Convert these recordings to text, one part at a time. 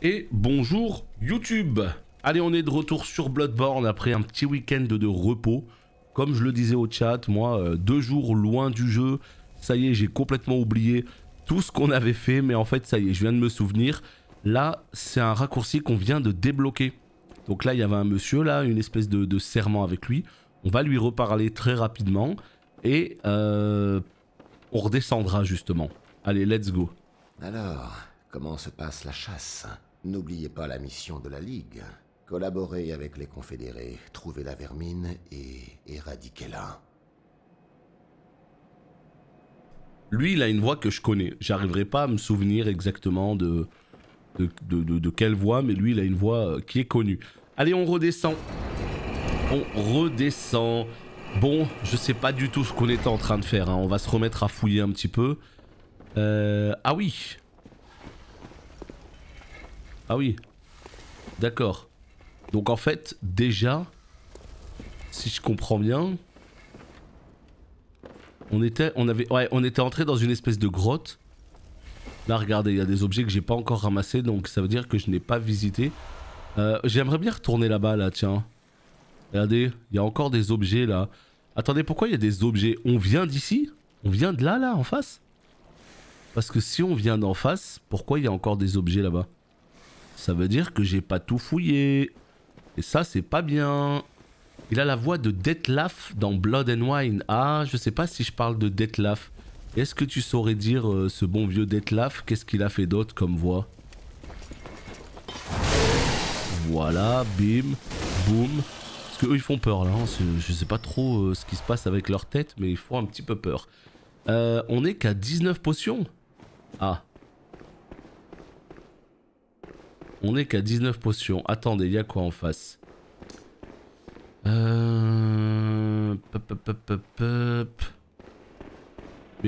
Et bonjour YouTube. Allez, on est de retour sur Bloodborne après un petit week-end de repos. Comme je le disais au chat, moi, 2 jours loin du jeu. Ça y est, j'ai complètement oublié tout ce qu'on avait fait. Mais en fait, ça y est, je viens de me souvenir. Là, c'est un raccourci qu'on vient de débloquer. Donc là, il y avait un monsieur, là, une espèce de serment avec lui. On va lui reparler très rapidement. Et on redescendra justement. Allez, let's go. Alors, comment se passe la chasse? N'oubliez pas la mission de la Ligue. Collaborer avec les confédérés, trouver la vermine et éradiquer-la. Lui, il a une voix que je connais. J'arriverai pas à me souvenir exactement de quelle voix, mais lui, il a une voix qui est connue. Allez, on redescend. On redescend. Bon, je sais pas du tout ce qu'on était en train de faire. Hein. On va se remettre à fouiller un petit peu. Ah oui. Ah oui. D'accord. Donc en fait, déjà, si je comprends bien, on était entré dans une espèce de grotte. Là, regardez, il y a des objets que j'ai pas encore ramassés, donc ça veut dire que je n'ai pas visité. J'aimerais bien retourner là-bas, là, tiens. Regardez, il y a encore des objets, là. Attendez, pourquoi il y a des objets? On vient d'ici? On vient de là, là, en face? Parce que si on vient d'en face, pourquoi il y a encore des objets là-bas? Ça veut dire que j'ai pas tout fouillé. Et ça, c'est pas bien. Il a la voix de Detlef dans Blood and Wine. Ah, je sais pas si je parle de Detlef. Est-ce que tu saurais dire, ce bon vieux Detlef, qu'est-ce qu'il a fait d'autre comme voix? Voilà, bim, boum. Parce qu'eux, ils font peur là. Hein. Je sais pas trop ce qui se passe avec leur tête, mais ils font un petit peu peur. On est qu'à 19 potions. Ah. On est qu'à 19 potions. Attendez, il y a quoi en face? Mais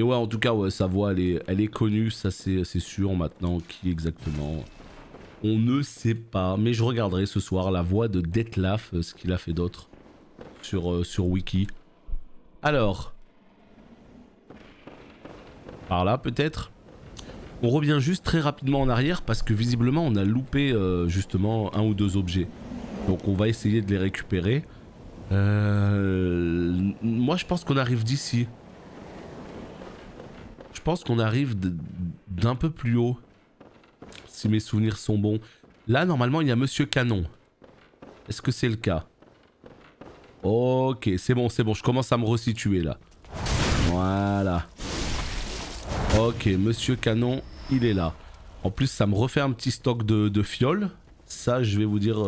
ouais, en tout cas, ouais, sa voix, elle est connue, ça c'est sûr maintenant. Qui exactement? On ne sait pas. Mais je regarderai ce soir la voix de Detlef, ce qu'il a fait d'autre sur Wiki. Alors. Par là, peut-être? On revient juste très rapidement en arrière parce que visiblement on a loupé justement 1 ou 2 objets. Donc on va essayer de les récupérer. Moi je pense qu'on arrive d'ici. Je pense qu'on arrive d'un peu plus haut. Si mes souvenirs sont bons. Là normalement il y a Monsieur Canon. Est-ce que c'est le cas? Ok, c'est bon, je commence à me resituer là. Voilà. Ok, Monsieur Canon, il est là. En plus, ça me refait un petit stock de fioles. Ça, je vais vous dire,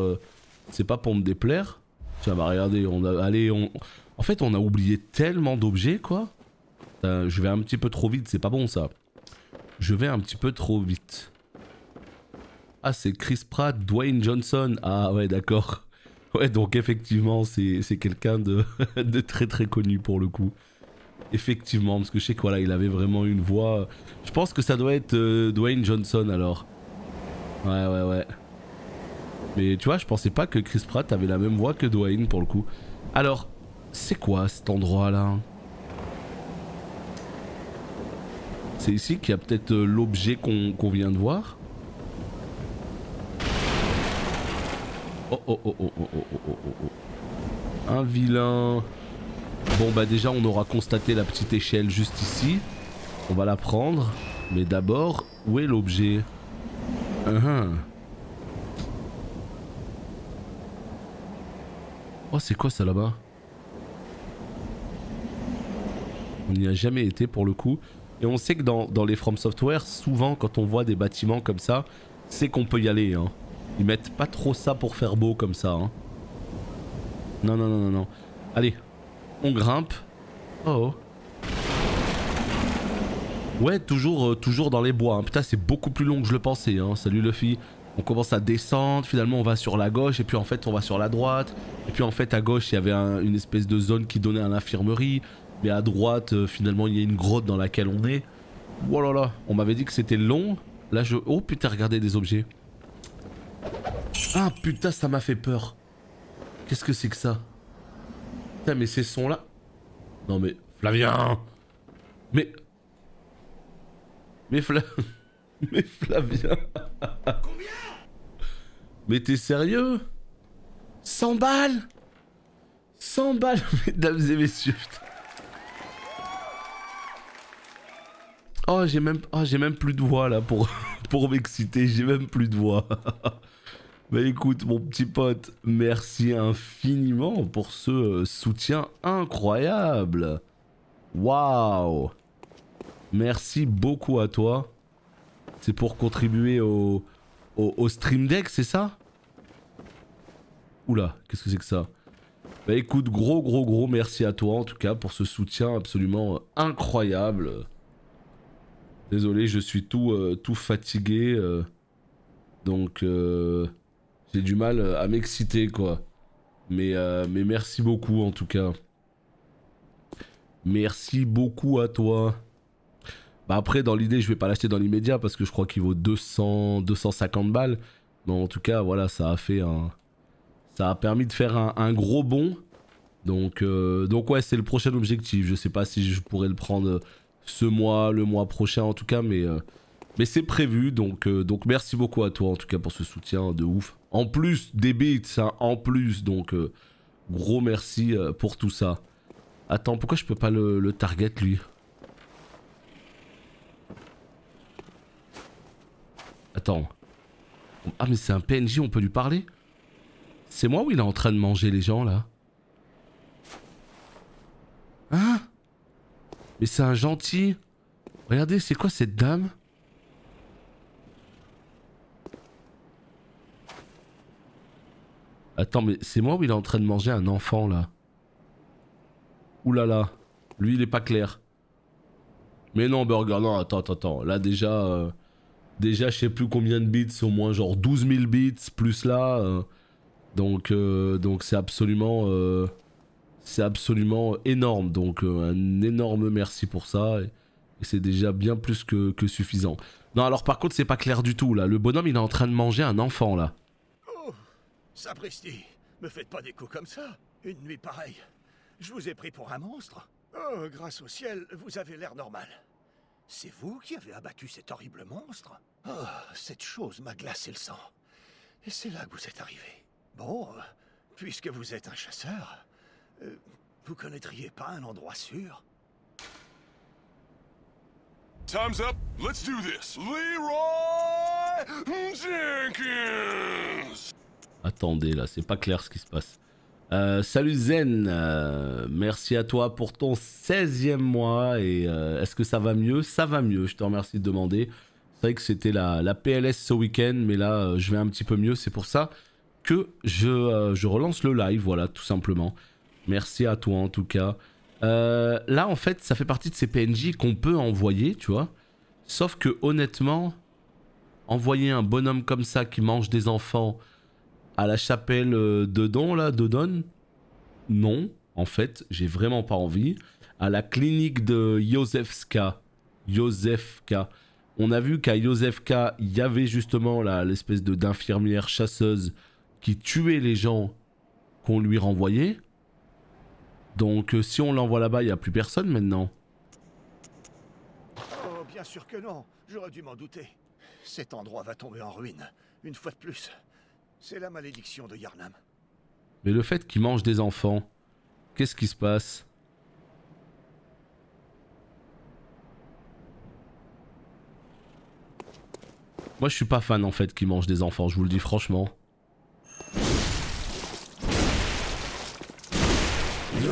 c'est pas pour me déplaire. Tiens, bah regardez, en fait, on a oublié tellement d'objets, quoi. Je vais un petit peu trop vite, c'est pas bon, ça. Je vais un petit peu trop vite. Ah, c'est Chris Pratt, Dwayne Johnson. Ah ouais, d'accord. Ouais, donc effectivement, c'est quelqu'un de très très connu pour le coup. Effectivement, parce que je sais que voilà, il avait vraiment une voix. Je pense que ça doit être Dwayne Johnson alors. Ouais. Mais tu vois, je pensais pas que Chris Pratt avait la même voix que Dwayne pour le coup. Alors, c'est quoi cet endroit là? C'est ici qu'il y a peut-être l'objet qu'on vient de voir. Oh. Un vilain. Bon bah déjà on aura constaté la petite échelle juste ici. On va la prendre. Mais d'abord, où est l'objet? Oh c'est quoi ça là-bas? On n'y a jamais été pour le coup. Et on sait que dans les From Software, souvent quand on voit des bâtiments comme ça, c'est qu'on peut y aller. Hein. Ils mettent pas trop ça pour faire beau comme ça. Hein. Non. Allez. On grimpe. Oh. Ouais, toujours dans les bois. Hein. Putain, c'est beaucoup plus long que je le pensais. Hein. Salut Luffy. On commence à descendre. Finalement, on va sur la gauche. Et puis en fait, on va sur la droite. Et puis en fait, à gauche, il y avait une espèce de zone qui donnait à l'infirmerie. Mais à droite, finalement, il y a une grotte dans laquelle on est. Oh là là. On m'avait dit que c'était long. Là, oh putain, regardez des objets. Ah putain, ça m'a fait peur. Qu'est-ce que c'est que ça? Putain, mais ces sons là. Non mais Flavien. Mais Flavien. Combien? Mais t'es sérieux? 100 balles? 100 balles, mesdames et messieurs. Oh, j'ai même plus de voix là pour m'exciter. J'ai même plus de voix. Bah écoute, mon petit pote, merci infiniment pour ce soutien incroyable. Waouh! Merci beaucoup à toi. C'est pour contribuer au Stream Deck, c'est ça? Oula, qu'est-ce que c'est que ça? Bah écoute, gros merci à toi en tout cas pour ce soutien absolument incroyable. Désolé, je suis tout fatigué. Donc j'ai du mal à m'exciter quoi. Mais merci beaucoup en tout cas. Merci beaucoup à toi. Bah après dans l'idée je vais pas l'acheter dans l'immédiat parce que je crois qu'il vaut 250 balles. Mais en tout cas voilà, ça a permis de faire un gros bond. Donc ouais, c'est le prochain objectif. Je sais pas si je pourrais le prendre ce mois, le mois prochain en tout cas, mais c'est prévu. Donc merci beaucoup à toi en tout cas pour ce soutien de ouf. En plus des bits, hein, en plus. Donc gros merci pour tout ça. Attends, pourquoi je peux pas le target lui? Attends. Ah mais c'est un PNJ, on peut lui parler? C'est moi ou il est en train de manger les gens là? Hein? Mais c'est un gentil. Regardez, c'est quoi cette dame? Attends, mais c'est moi ou il est en train de manger un enfant là? Ouh là là. Lui il est pas clair. Mais non, Burger, non, attends. Là déjà, je sais plus combien de bits, au moins genre 12 000 bits, plus là. Donc c'est absolument énorme. Donc un énorme merci pour ça. Et c'est déjà bien plus que suffisant. Non, alors par contre, c'est pas clair du tout là. Le bonhomme, il est en train de manger un enfant là. Oh, sapristi, me faites pas des coups comme ça. Une nuit pareille. Je vous ai pris pour un monstre. Oh, grâce au ciel, vous avez l'air normal. C'est vous qui avez abattu cet horrible monstre? Oh, cette chose m'a glacé le sang. Et c'est là que vous êtes arrivé. Bon, puisque vous êtes un chasseur, vous connaîtriez pas un endroit sûr? Time's up. Let's do this. Leroy Jenkins. Attendez, là, c'est pas clair ce qui se passe. Salut Zen, merci à toi pour ton 16e mois. Et est-ce que ça va mieux? Ça va mieux, je te remercie de demander. C'est vrai que c'était la PLS ce week-end, mais là, je vais un petit peu mieux. C'est pour ça que je relance le live, voilà, tout simplement. Merci à toi en tout cas. Là, en fait, ça fait partie de ces PNJ qu'on peut envoyer, tu vois. Sauf que, honnêtement, envoyer un bonhomme comme ça qui mange des enfants à la chapelle de Don, là, de Don, non, en fait, j'ai vraiment pas envie. À la clinique de Józefska, on a vu qu'à Józefska, il y avait justement l'espèce d'infirmière chasseuse qui tuait les gens qu'on lui renvoyait. Donc si on l'envoie là-bas, il n'y a plus personne maintenant. Oh, bien sûr que non. J'aurais dû m'en douter. Cet endroit va tomber en ruine, une fois de plus. C'est la malédiction de Yharnam. Mais le fait qu'il mange des enfants, qu'est-ce qui se passe? Moi je suis pas fan en fait qu'il mange des enfants, je vous le dis franchement.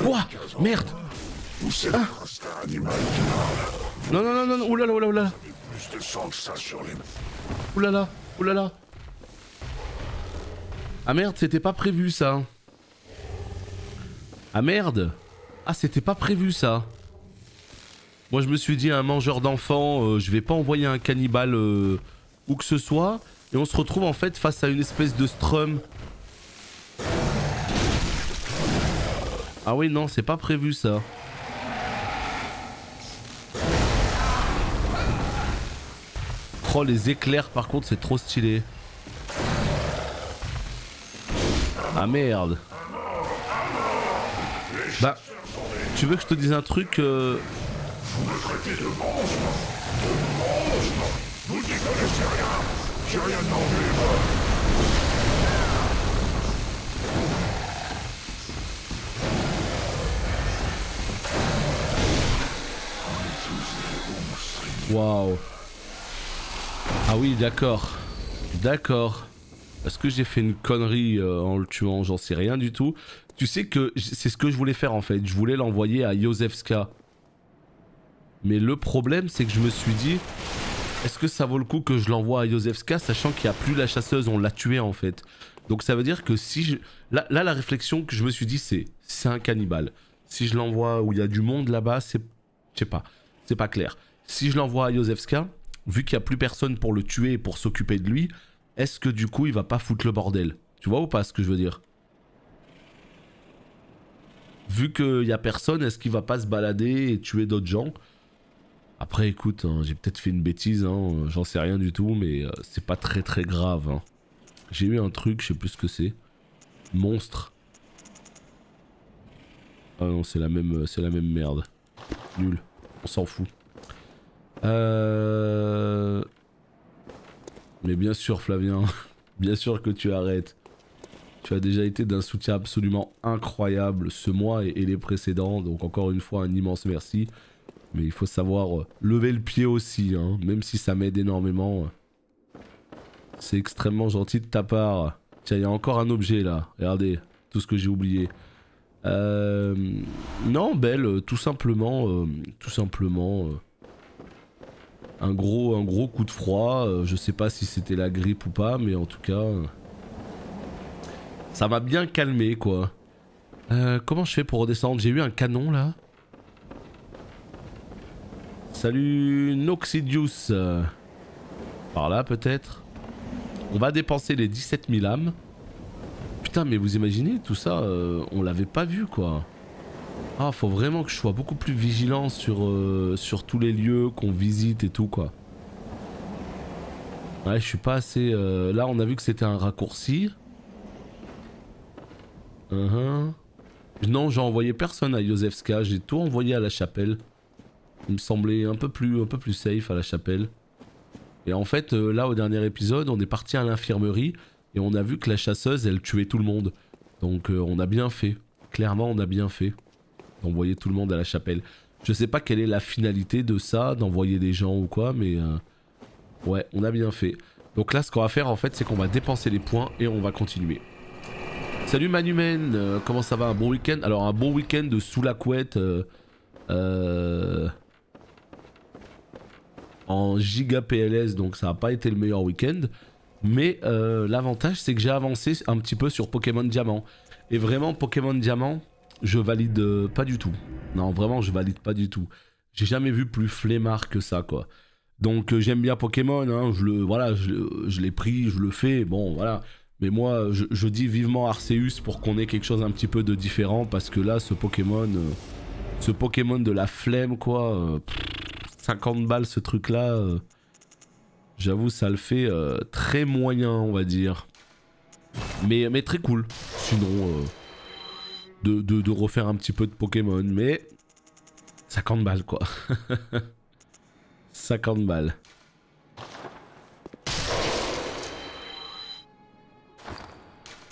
Quoi? Merde! Ah. Non, oulala. Plus de sang que ça sur les... Oulala. Ah merde, c'était pas prévu ça. Ah merde. Ah c'était pas prévu ça. Moi je me suis dit un mangeur d'enfants, je vais pas envoyer un cannibale où que ce soit. Et on se retrouve en fait face à une espèce de strum. Ah oui non, c'est pas prévu ça. Oh les éclairs par contre c'est trop stylé. Ah merde. Bah, tu veux que je te dise un truc Vous me traitez de monstre. Vous n'y connaissez rien. J'ai rien demandé, moi. Waouh. Ah oui, d'accord. D'accord. Est-ce que j'ai fait une connerie en le tuant? J'en sais rien du tout. Tu sais que c'est ce que je voulais faire en fait. Je voulais l'envoyer à Józefska. Mais le problème, c'est que je me suis dit... Est-ce que ça vaut le coup que je l'envoie à Józefska, sachant qu'il n'y a plus la chasseuse, on l'a tuée en fait. Donc ça veut dire que si je... Là, la réflexion que je me suis dit, c'est un cannibale. Si je l'envoie où il y a du monde là-bas, c'est... Je sais pas. C'est pas clair. Si je l'envoie à Józefska, vu qu'il n'y a plus personne pour le tuer et pour s'occuper de lui, est-ce que du coup il va pas foutre le bordel? Tu vois ou pas ce que je veux dire? Vu qu'il n'y a personne, est-ce qu'il va pas se balader et tuer d'autres gens? Après écoute, hein, j'ai peut-être fait une bêtise, hein, j'en sais rien du tout, mais c'est pas très très grave. Hein. J'ai eu un truc, je sais plus ce que c'est. Monstre. Ah non, c'est la même merde. Nul, on s'en fout. Mais bien sûr Flavien, bien sûr que tu arrêtes. Tu as déjà été d'un soutien absolument incroyable ce mois et les précédents, donc encore une fois un immense merci. Mais il faut savoir lever le pied aussi, hein, même si ça m'aide énormément. C'est extrêmement gentil de ta part. Tiens, il y a encore un objet là, regardez, tout ce que j'ai oublié. Non, Belle, tout simplement, un gros coup de froid. Je sais pas si c'était la grippe ou pas, mais en tout cas, ça m'a bien calmé quoi. Comment je fais pour redescendre? J'ai eu un canon là. Salut Noxidius. Par là peut-être. On va dépenser les 17 000 âmes. Putain mais vous imaginez tout ça, on l'avait pas vu quoi. Ah faut vraiment que je sois beaucoup plus vigilant sur tous les lieux qu'on visite et tout quoi. Ouais je suis pas assez... Là on a vu que c'était un raccourci. Non j'ai envoyé personne à Józefska, j'ai tout envoyé à la chapelle. Il me semblait un peu plus safe à la chapelle. Et en fait, là au dernier épisode, on est parti à l'infirmerie et on a vu que la chasseuse, elle tuait tout le monde. Donc on a bien fait. Clairement, on a bien fait d'envoyer tout le monde à la chapelle. Je sais pas quelle est la finalité de ça, d'envoyer des gens ou quoi, mais ouais, on a bien fait. Donc là, ce qu'on va faire en fait, c'est qu'on va dépenser les points et on va continuer. Salut Manumen, comment ça va? Un bon week-end? Alors un bon week-end sous la couette. En giga PLS, donc ça n'a pas été le meilleur week-end. Mais l'avantage c'est que j'ai avancé un petit peu sur Pokémon Diamant. Et vraiment Pokémon Diamant, je valide pas du tout. Non vraiment je valide pas du tout. J'ai jamais vu plus flemmard que ça quoi. Donc j'aime bien Pokémon, hein, je l'ai pris, je le fais, bon voilà. Mais moi je dis vivement Arceus pour qu'on ait quelque chose un petit peu de différent. Parce que là ce Pokémon de la flemme quoi... 50 balles ce truc là, j'avoue ça le fait très moyen on va dire. Mais très cool. Sinon de refaire un petit peu de Pokémon, mais 50 balles quoi. 50 balles.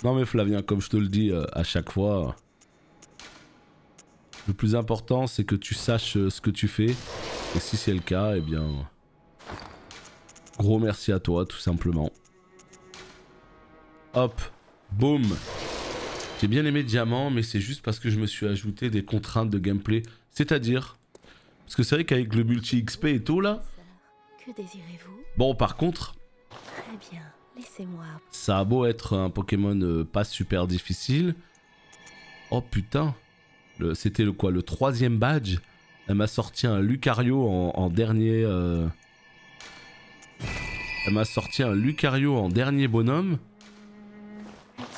Non mais Flavien, comme je te le dis à chaque fois, le plus important c'est que tu saches ce que tu fais. Et si c'est le cas, eh bien... Gros merci à toi, tout simplement. Hop, boum. J'ai bien aimé Diamant, mais c'est juste parce que je me suis ajouté des contraintes de gameplay. C'est-à-dire... Parce que c'est vrai qu'avec le multi-XP et tout, là... Que désirez-vous? Bon, par contre... Très bien, laissez-moi... Ça a beau être un Pokémon pas super difficile... Oh putain. C'était le quoi? Le 3e badge? Elle m'a sorti un Lucario en dernier... Elle m'a sorti un Lucario en dernier bonhomme.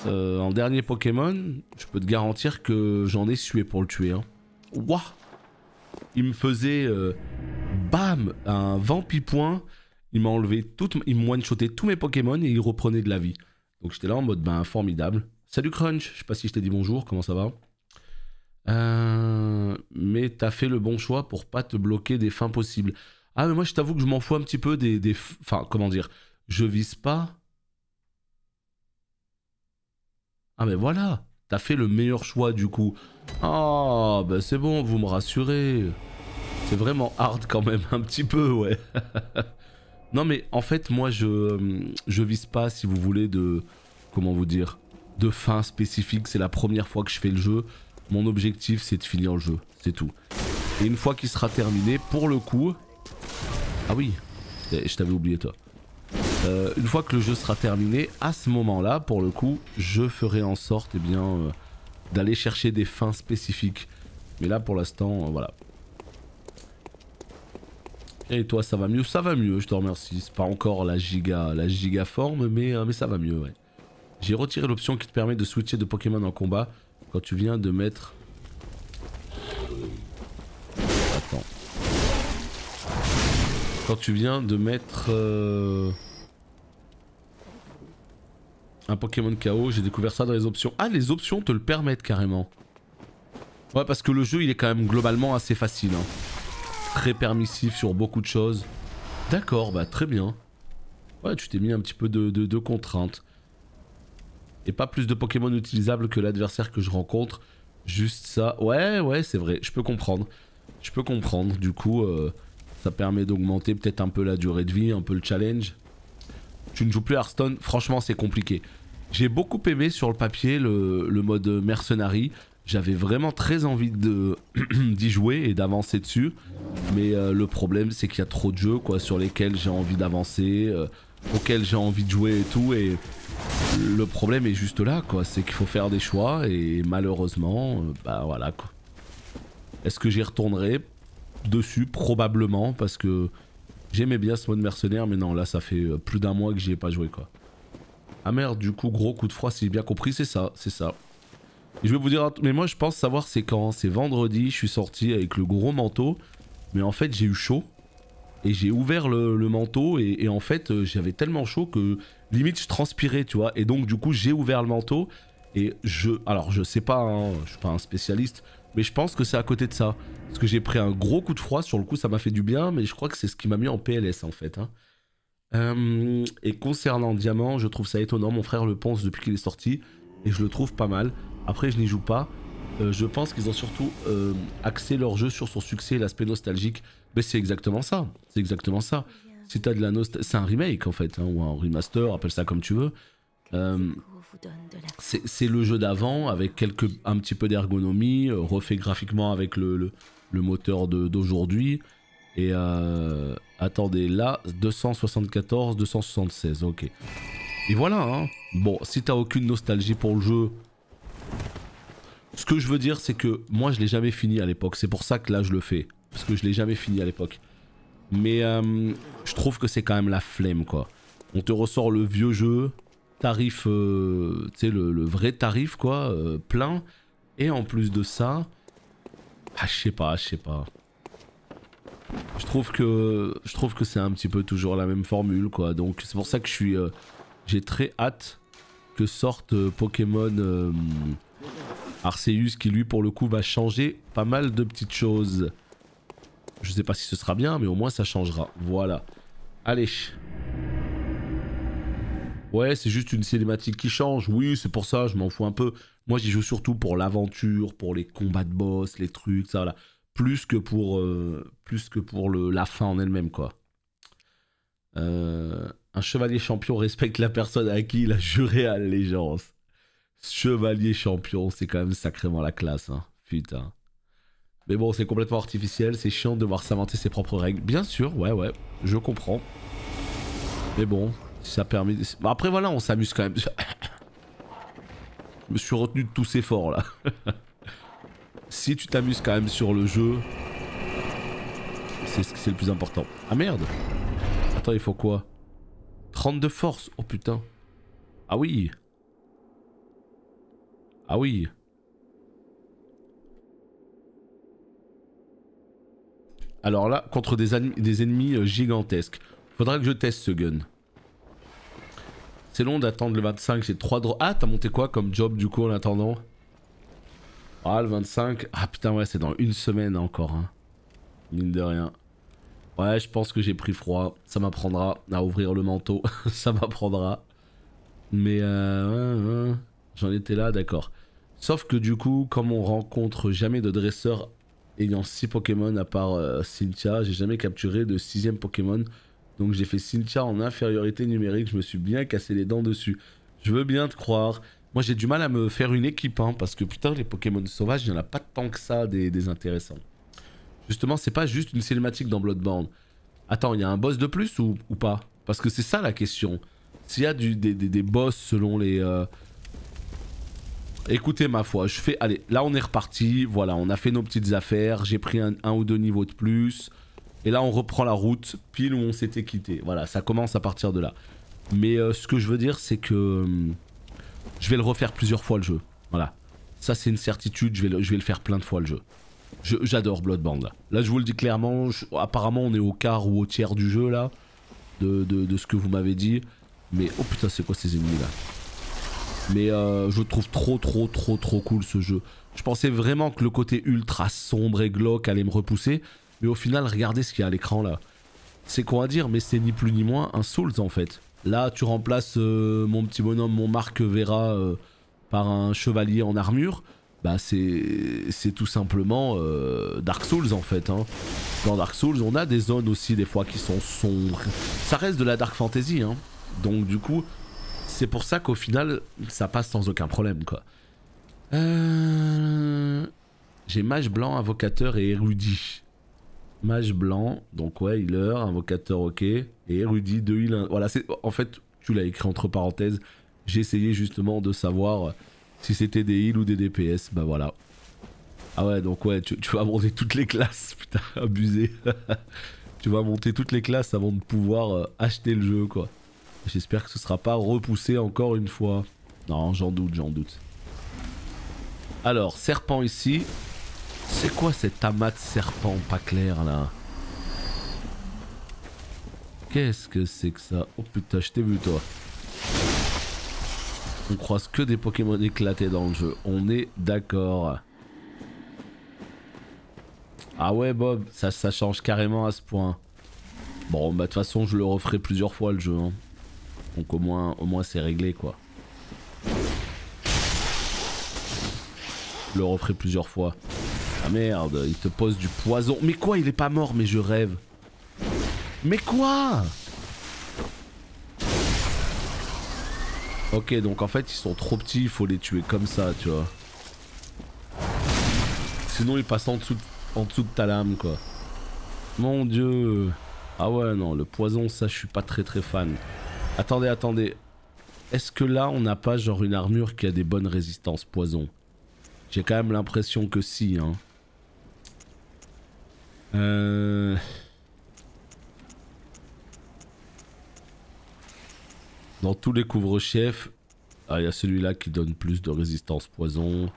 En dernier Pokémon. Je peux te garantir que j'en ai sué pour le tuer. Hein. Ouah. Il me faisait... bam, un vampipoint. Il m'a enlevé tout... Il me one-shotait tous mes Pokémon et il reprenait de la vie. Donc j'étais là en mode ben formidable. Salut Crunch, je sais pas si je t'ai dit bonjour, comment ça va? Mais t'as fait le bon choix pour pas te bloquer des fins possibles. Ah mais moi je t'avoue que je m'en fous un petit peu des... Enfin comment dire, je vise pas... Ah mais voilà, t'as fait le meilleur choix du coup. Ah bah c'est bon, vous me rassurez. C'est vraiment hard quand même, un petit peu, ouais. Non mais en fait, moi je vise pas, si vous voulez, de... Comment vous dire, de fin spécifique. C'est la première fois que je fais le jeu. Mon objectif, c'est de finir le jeu. C'est tout. Et une fois qu'il sera terminé, pour le coup... Ah oui, je t'avais oublié toi. Une fois que le jeu sera terminé, à ce moment-là, pour le coup, je ferai en sorte eh bien, d'aller chercher des fins spécifiques. Mais là, pour l'instant, voilà. Et toi, ça va mieux? Ça va mieux, je te remercie. C'est pas encore la giga forme, mais ça va mieux, ouais. J'ai retiré l'option qui te permet de switcher de Pokémon en combat quand tu viens de mettre... Attends. Quand tu viens de mettre... un Pokémon KO, j'ai découvert ça dans les options. Ah, les options te le permettent carrément. Ouais, parce que le jeu, il est quand même globalement assez facile. Hein. Très permissif sur beaucoup de choses. D'accord, bah très bien. Ouais, tu t'es mis un petit peu de contraintes. Et pas plus de Pokémon utilisables que l'adversaire que je rencontre. Juste ça. Ouais, c'est vrai. Je peux comprendre. Je peux comprendre. Du coup, ça permet d'augmenter peut-être un peu la durée de vie, un peu le challenge. Tu ne joues plus Hearthstone. Franchement, c'est compliqué. J'ai beaucoup aimé sur le papier le mode mercenary. J'avais vraiment très envie d'y jouer et d'avancer dessus. Mais le problème, c'est qu'il y a trop de jeux quoi, sur lesquels j'ai envie d'avancer, auxquels j'ai envie de jouer et tout. Et le problème est juste là, quoi. C'est qu'il faut faire des choix et malheureusement, bah voilà quoi. Est-ce que j'y retournerai dessus? Probablement, parce que j'aimais bien ce mode mercenaire, mais non, là ça fait plus d'un mois que j'y ai pas joué quoi. Ah merde, du coup, gros coup de froid, si j'ai bien compris, c'est ça, c'est ça. Et je vais vous dire, mais moi je pense savoir c'est quand. C'est vendredi, je suis sorti avec le gros manteau, mais en fait j'ai eu chaud. Et j'ai ouvert le manteau et en fait j'avais tellement chaud que limite je transpirais, tu vois. Et donc du coup j'ai ouvert le manteau et alors je sais pas, hein, je suis pas un spécialiste, mais je pense que c'est à côté de ça. Parce que j'ai pris un gros coup de froid, sur le coup ça m'a fait du bien, mais je crois que c'est ce qui m'a mis en PLS en fait. Hein. Et concernant Diamant, je trouve ça étonnant, mon frère le pense depuis qu'il est sorti et je le trouve pas mal. Après je n'y joue pas. Je pense qu'ils ont surtout axé leur jeu sur son succès et l'aspect nostalgique. Mais c'est exactement ça, c'est exactement ça. Si t'as de la nostalgie, c'est un remake en fait, hein, ou un remaster, appelle ça comme tu veux. C'est le jeu d'avant avec un petit peu d'ergonomie, refait graphiquement avec le moteur d'aujourd'hui. Et attendez, là, 274, 276, ok. Et voilà, hein. Bon, si t'as aucune nostalgie pour le jeu... Ce que je veux dire, c'est que moi, je l'ai jamais fini à l'époque. C'est pour ça que là, je le fais. Parce que je l'ai jamais fini à l'époque. Mais je trouve que c'est quand même la flemme, quoi. On te ressort le vieux jeu, tarif, tu sais, le vrai tarif, quoi, plein. Et en plus de ça... Ah, je sais pas. Je trouve que c'est un petit peu toujours la même formule, quoi. Donc c'est pour ça que j'ai très hâte que sorte Pokémon Arceus, qui lui pour le coup va changer pas mal de petites choses. Je sais pas si ce sera bien, mais au moins ça changera. Voilà. Allez. Ouais, c'est juste une cinématique qui change. Oui, c'est pour ça, je m'en fous un peu. Moi, j'y joue surtout pour l'aventure, pour les combats de boss, les trucs, ça, là. Plus que pour la fin en elle-même, quoi. Un chevalier champion respecte la personne à qui il a juré allégeance. Chevalier champion, c'est quand même sacrément la classe, hein. Putain. Mais bon, c'est complètement artificiel, c'est chiant de devoir s'inventer ses propres règles. Bien sûr, ouais, je comprends. Mais bon, ça permet... Bon, après voilà, on s'amuse quand même. Je me suis retenu de tous ces efforts là. Si tu t'amuses quand même sur le jeu, c'est le plus important. Ah merde. Attends, il faut quoi? 30 de force, oh putain. Ah oui. Ah oui. Alors là, contre des ennemis gigantesques. Faudra que je teste ce gun. C'est long d'attendre le 25, j'ai 3 drops. Ah, t'as monté quoi comme job du coup en attendant? Ah, le 25. Ah putain, ouais, c'est dans une semaine encore. Hein. Mine de rien. Ouais, je pense que j'ai pris froid. Ça m'apprendra à ouvrir le manteau. Ça m'apprendra. Mais j'en étais là, d'accord. Sauf que du coup, comme on rencontre jamais de dresseur ayant 6 Pokémon à part Cynthia. J'ai jamais capturé de 6ème Pokémon. Donc j'ai fait Cynthia en infériorité numérique. Je me suis bien cassé les dents dessus. Je veux bien te croire. Moi j'ai du mal à me faire une équipe. Hein, parce que putain, les Pokémon sauvages, il n'y en a pas tant que ça des intéressants. Justement, c'est pas juste une cinématique dans Bloodborne. Attends, il y a un boss de plus ou pas? Parce que c'est ça la question. S'il y a des boss selon les... Écoutez ma foi, je fais... Allez, là on est reparti. Voilà, on a fait nos petites affaires. J'ai pris un ou deux niveaux de plus. Et là on reprend la route pile où on s'était quitté. Voilà, ça commence à partir de là. Mais ce que je veux dire, c'est que... je vais le refaire plusieurs fois le jeu. Voilà. Ça c'est une certitude, je vais le faire plein de fois le jeu. J'adore Bloodborne là. Là je vous le dis clairement, apparemment on est au quart ou au tiers du jeu là. De ce que vous m'avez dit. Mais oh putain, c'est quoi ces ennemis là? Mais je trouve trop cool ce jeu. Je pensais vraiment que le côté ultra sombre et glauque allait me repousser. Mais au final, regardez ce qu'il y a à l'écran là. C'est quoi à dire, mais c'est ni plus ni moins un Souls en fait. Là, tu remplaces mon petit bonhomme, mon Marc Vera, par un chevalier en armure. Bah c'est tout simplement Dark Souls en fait. Hein. Dans Dark Souls, on a des zones aussi des fois qui sont sombres. Ça reste de la Dark Fantasy. Hein. Donc du coup... c'est pour ça qu'au final, ça passe sans aucun problème, quoi. J'ai mage blanc, invocateur et érudit. Mage blanc, donc ouais, healer, invocateur, ok. Et érudit, 2 heal. Voilà, en fait, tu l'as écrit entre parenthèses. J'ai essayé justement de savoir si c'était des heals ou des DPS. Bah voilà. Ah ouais, donc ouais, tu vas monter toutes les classes. Putain, abusé. Tu vas monter toutes les classes avant de pouvoir acheter le jeu, quoi. J'espère que ce sera pas repoussé encore une fois. Non, j'en doute. Alors, serpent ici. C'est quoi cet amas de serpent pas clair là? Qu'est-ce que c'est que ça? Oh putain, je t'ai vu toi. On croise que des Pokémon éclatés dans le jeu. On est d'accord. Ah ouais Bob, ça change carrément à ce point. Bon bah de toute façon je le referai plusieurs fois le jeu. Hein. Donc au moins c'est réglé quoi. Je le referai plusieurs fois. Ah merde, il te pose du poison. Mais quoi, il est pas mort, mais je rêve. Mais quoi? Ok, donc en fait ils sont trop petits, il faut les tuer comme ça, tu vois. Sinon ils passent en dessous de ta lame quoi. Mon dieu. Ah ouais non, le poison ça je suis pas très fan. Attendez. Est-ce que là on n'a pas genre une armure qui a des bonnes résistances poison? J'ai quand même l'impression que si hein. Dans tous les couvre-chefs, il y a celui-là qui donne plus de résistance poison.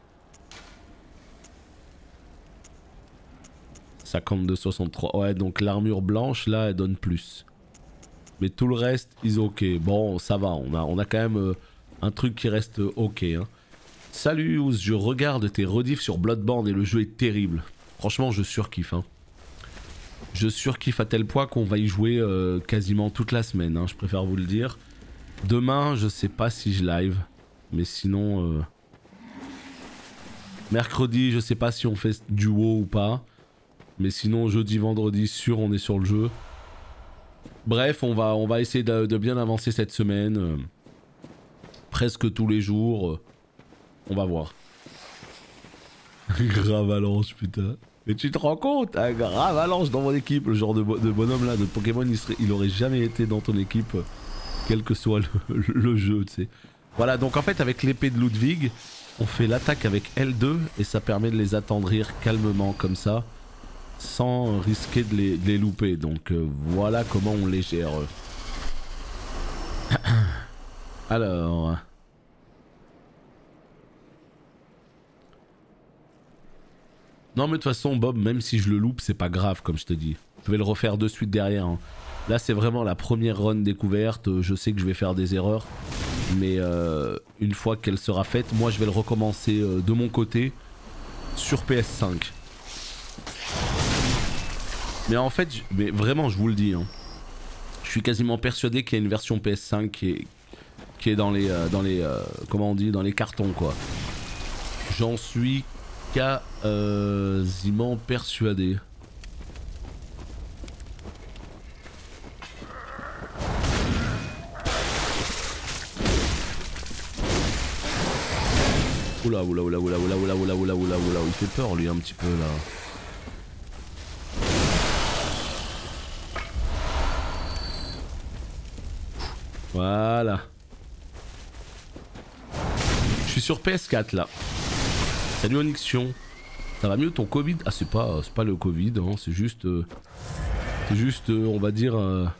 52-63. Ouais, donc l'armure blanche là, elle donne plus. Mais tout le reste, ils ok. Bon, ça va, on a quand même un truc qui reste ok. Hein. Salut Ouz, je regarde tes rediffs sur Bloodborne et le jeu est terrible. Franchement, je surkiffe. Hein. Je surkiffe à tel point qu'on va y jouer quasiment toute la semaine, hein, je préfère vous le dire. Demain, je sais pas si je live, mais sinon... mercredi, je sais pas si on fait duo ou pas. Mais sinon, jeudi, vendredi, sûr, on est sur le jeu. Bref, on va essayer de bien avancer cette semaine. Presque tous les jours. On va voir. Gravalanche, putain. Mais tu te rends compte, un Gravalanche dans mon équipe, le genre de bonhomme là, de Pokémon, il aurait jamais été dans ton équipe, quel que soit le jeu, tu sais. Voilà, donc en fait, avec l'épée de Ludwig, on fait l'attaque avec L2 et ça permet de les attendrir calmement comme ça, sans risquer de les louper. Donc voilà comment on les gère. Alors... Non mais de toute façon Bob, même si je le loupe, c'est pas grave comme je te dis. Je vais le refaire de suite derrière. Hein. Là c'est vraiment la première run découverte, je sais que je vais faire des erreurs. Mais une fois qu'elle sera faite, moi je vais le recommencer de mon côté sur PS5. Mais en fait, mais vraiment je vous le dis, hein, je suis quasiment persuadé qu'il y a une version PS5 qui est dans les comment on dit, dans les cartons quoi. J'en suis quasiment persuadé. Oula, oula, oula, oula, oula, oula, oula, oula, oula, oula, il fait peur lui un petit peu là. Voilà. Je suis sur PS4 là. Salut Onyxion. Ça va mieux ton Covid? Ah c'est pas le Covid, hein, c'est juste on va dire un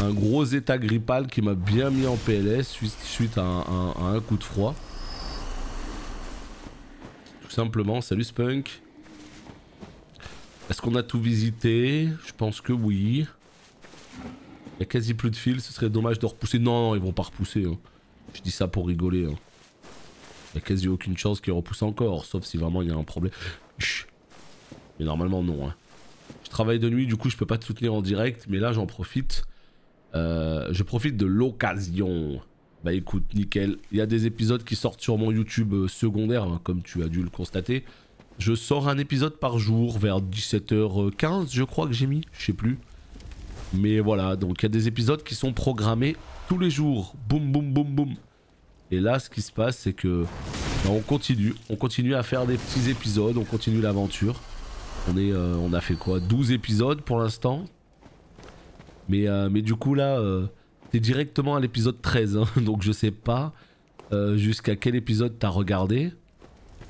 gros état grippal qui m'a bien mis en PLS suite à un coup de froid. Tout simplement. Salut Spunk. Est-ce qu'on a tout visité? Je pense que oui. Il y a quasi plus de fils, ce serait dommage de repousser. Non, non, ils vont pas repousser. Hein. Je dis ça pour rigoler. Hein. Il y a quasi aucune chance qu'ils repoussent encore, sauf si vraiment il y a un problème. Chut. Mais normalement non. Hein. Je travaille de nuit, du coup je peux pas te soutenir en direct, mais là j'en profite. Je profite de l'occasion. Bah écoute, nickel. Il y a des épisodes qui sortent sur mon YouTube secondaire, hein, comme tu as dû le constater. Je sors un épisode par jour vers 17h15, je crois que j'ai mis, je sais plus. Mais voilà, donc il y a des épisodes qui sont programmés tous les jours. Boum, boum, boum, boum. Et là, ce qui se passe, c'est que bah, on continue à faire des petits épisodes, on continue l'aventure. On a fait quoi, 12 épisodes pour l'instant. Mais du coup là, t'es directement à l'épisode 13, hein, donc je sais pas jusqu'à quel épisode t'as regardé.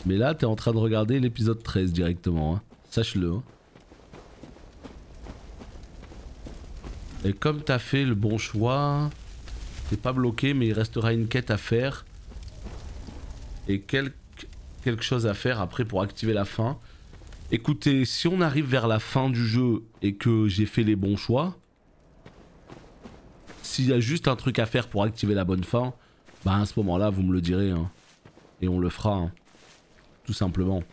Mais là, t'es en train de regarder l'épisode 13 directement, hein. Sache-le. Hein. Et comme t'as fait le bon choix, t'es pas bloqué, mais il restera une quête à faire. Et quelque chose à faire après pour activer la fin. Écoutez, si on arrive vers la fin du jeu et que j'ai fait les bons choix, s'il y a juste un truc à faire pour activer la bonne fin, bah à ce moment-là, vous me le direz. Hein, et on le fera. Hein, tout simplement.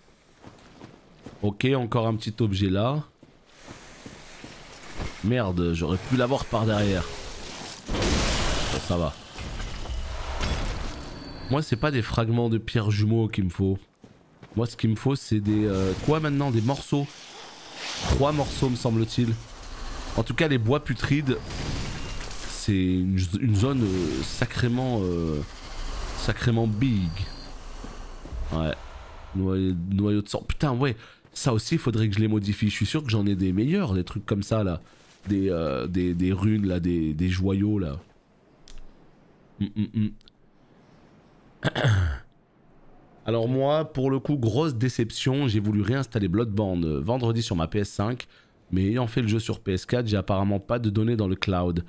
Ok, encore un petit objet là. Merde, j'aurais pu l'avoir par derrière. Bon, ça va. Moi, c'est pas des fragments de pierre jumeaux qu'il me faut. Moi, ce qu'il me faut, c'est des... quoi maintenant? Des morceaux. 3 morceaux, me semble-t-il. En tout cas, les bois putrides, c'est une zone sacrément big. Ouais. Noyau de sang. Putain, ouais. Ça aussi, il faudrait que je les modifie. Je suis sûr que j'en ai des meilleurs, des trucs comme ça, là. Des runes, là, des joyaux, là. Alors moi, pour le coup, grosse déception, j'ai voulu réinstaller Bloodborne vendredi sur ma PS5, mais ayant fait le jeu sur PS4, j'ai apparemment pas de données dans le cloud.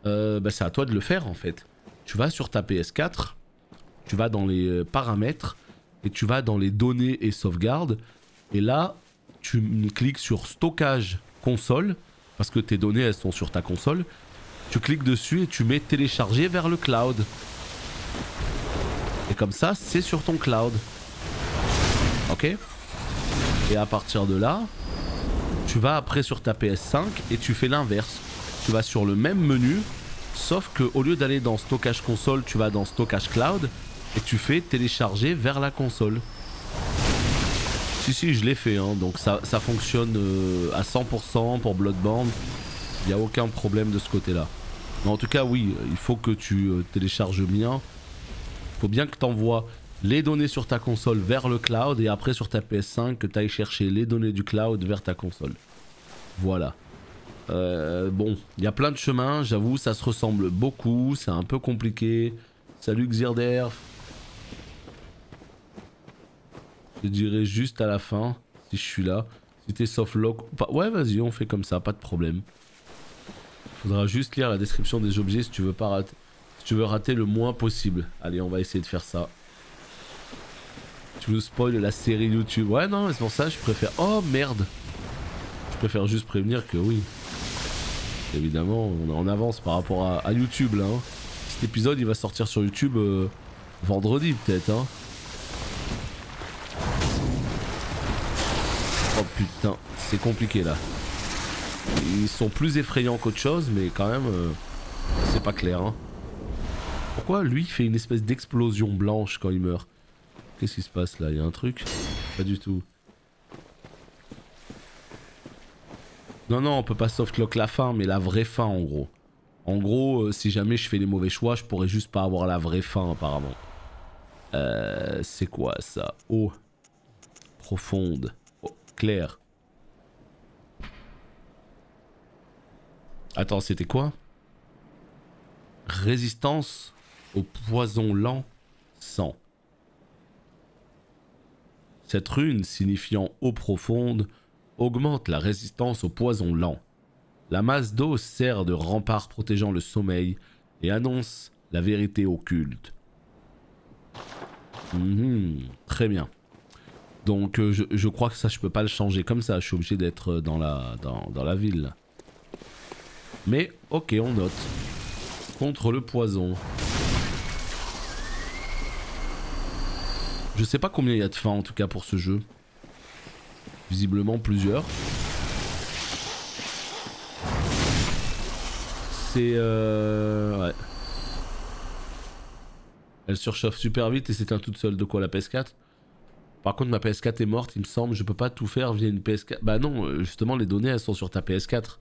Bah c'est à toi de le faire en fait. Tu vas sur ta PS4, tu vas dans les paramètres, et tu vas dans les données et sauvegardes, et là, tu cliques sur stockage console, parce que tes données elles sont sur ta console, tu cliques dessus et tu mets télécharger vers le cloud. Et comme ça, c'est sur ton cloud. Ok? Et à partir de là, tu vas après sur ta PS5 et tu fais l'inverse. Tu vas sur le même menu, sauf que au lieu d'aller dans stockage console, tu vas dans stockage cloud et tu fais télécharger vers la console. Si, je l'ai fait, hein, donc ça fonctionne à 100% pour Bloodborne. Il n'y a aucun problème de ce côté-là. Mais en tout cas, oui, il faut que tu télécharges bien. Il faut bien que tu envoies les données sur ta console vers le cloud et après sur ta PS5 que tu ailles chercher les données du cloud vers ta console. Voilà. Bon, il y a plein de chemins, j'avoue, ça se ressemble beaucoup, c'est un peu compliqué. Salut Xirder. Je dirais juste à la fin, si je suis là. Si t'es softlock... Ouais, vas-y, on fait comme ça, pas de problème. Faudra juste lire la description des objets si tu veux pas rater. Si tu veux rater le moins possible. Allez, on va essayer de faire ça. Tu nous spoil la série YouTube. Ouais, non, mais c'est pour ça je préfère... Oh, merde. Je préfère juste prévenir que oui. Évidemment, on est en avance par rapport à YouTube, là. Hein. Cet épisode, il va sortir sur YouTube vendredi, peut-être, hein. Oh putain, c'est compliqué là. Ils sont plus effrayants qu'autre chose, mais quand même, c'est pas clair. Hein. Pourquoi lui il fait une espèce d'explosion blanche quand il meurt? Qu'est-ce qui se passe là? Il y a un truc? Pas du tout. Non, non, on peut pas softlock la fin, mais la vraie fin en gros. En gros, si jamais je fais les mauvais choix, je pourrais juste pas avoir la vraie fin apparemment. C'est quoi ça? Eau. Profonde. Oh, claire. Attends, c'était quoi? Résistance au poison lent 100. Cette rune signifiant eau profonde augmente la résistance au poison lent. La masse d'eau sert de rempart protégeant le sommeil et annonce la vérité occulte. Très bien. Donc je crois que ça je peux pas le changer comme ça, je suis obligé d'être dans la ville. Mais ok, on note. Contre le poison. Je sais pas combien il y a de fins en tout cas pour ce jeu. Visiblement plusieurs. C'est ouais. Elle surchauffe super vite et s'éteint toute seule. De quoi, la PS4? Par contre ma PS4 est morte il me semble, je peux pas tout faire via une PS4. Bah non, justement les données elles sont sur ta PS4.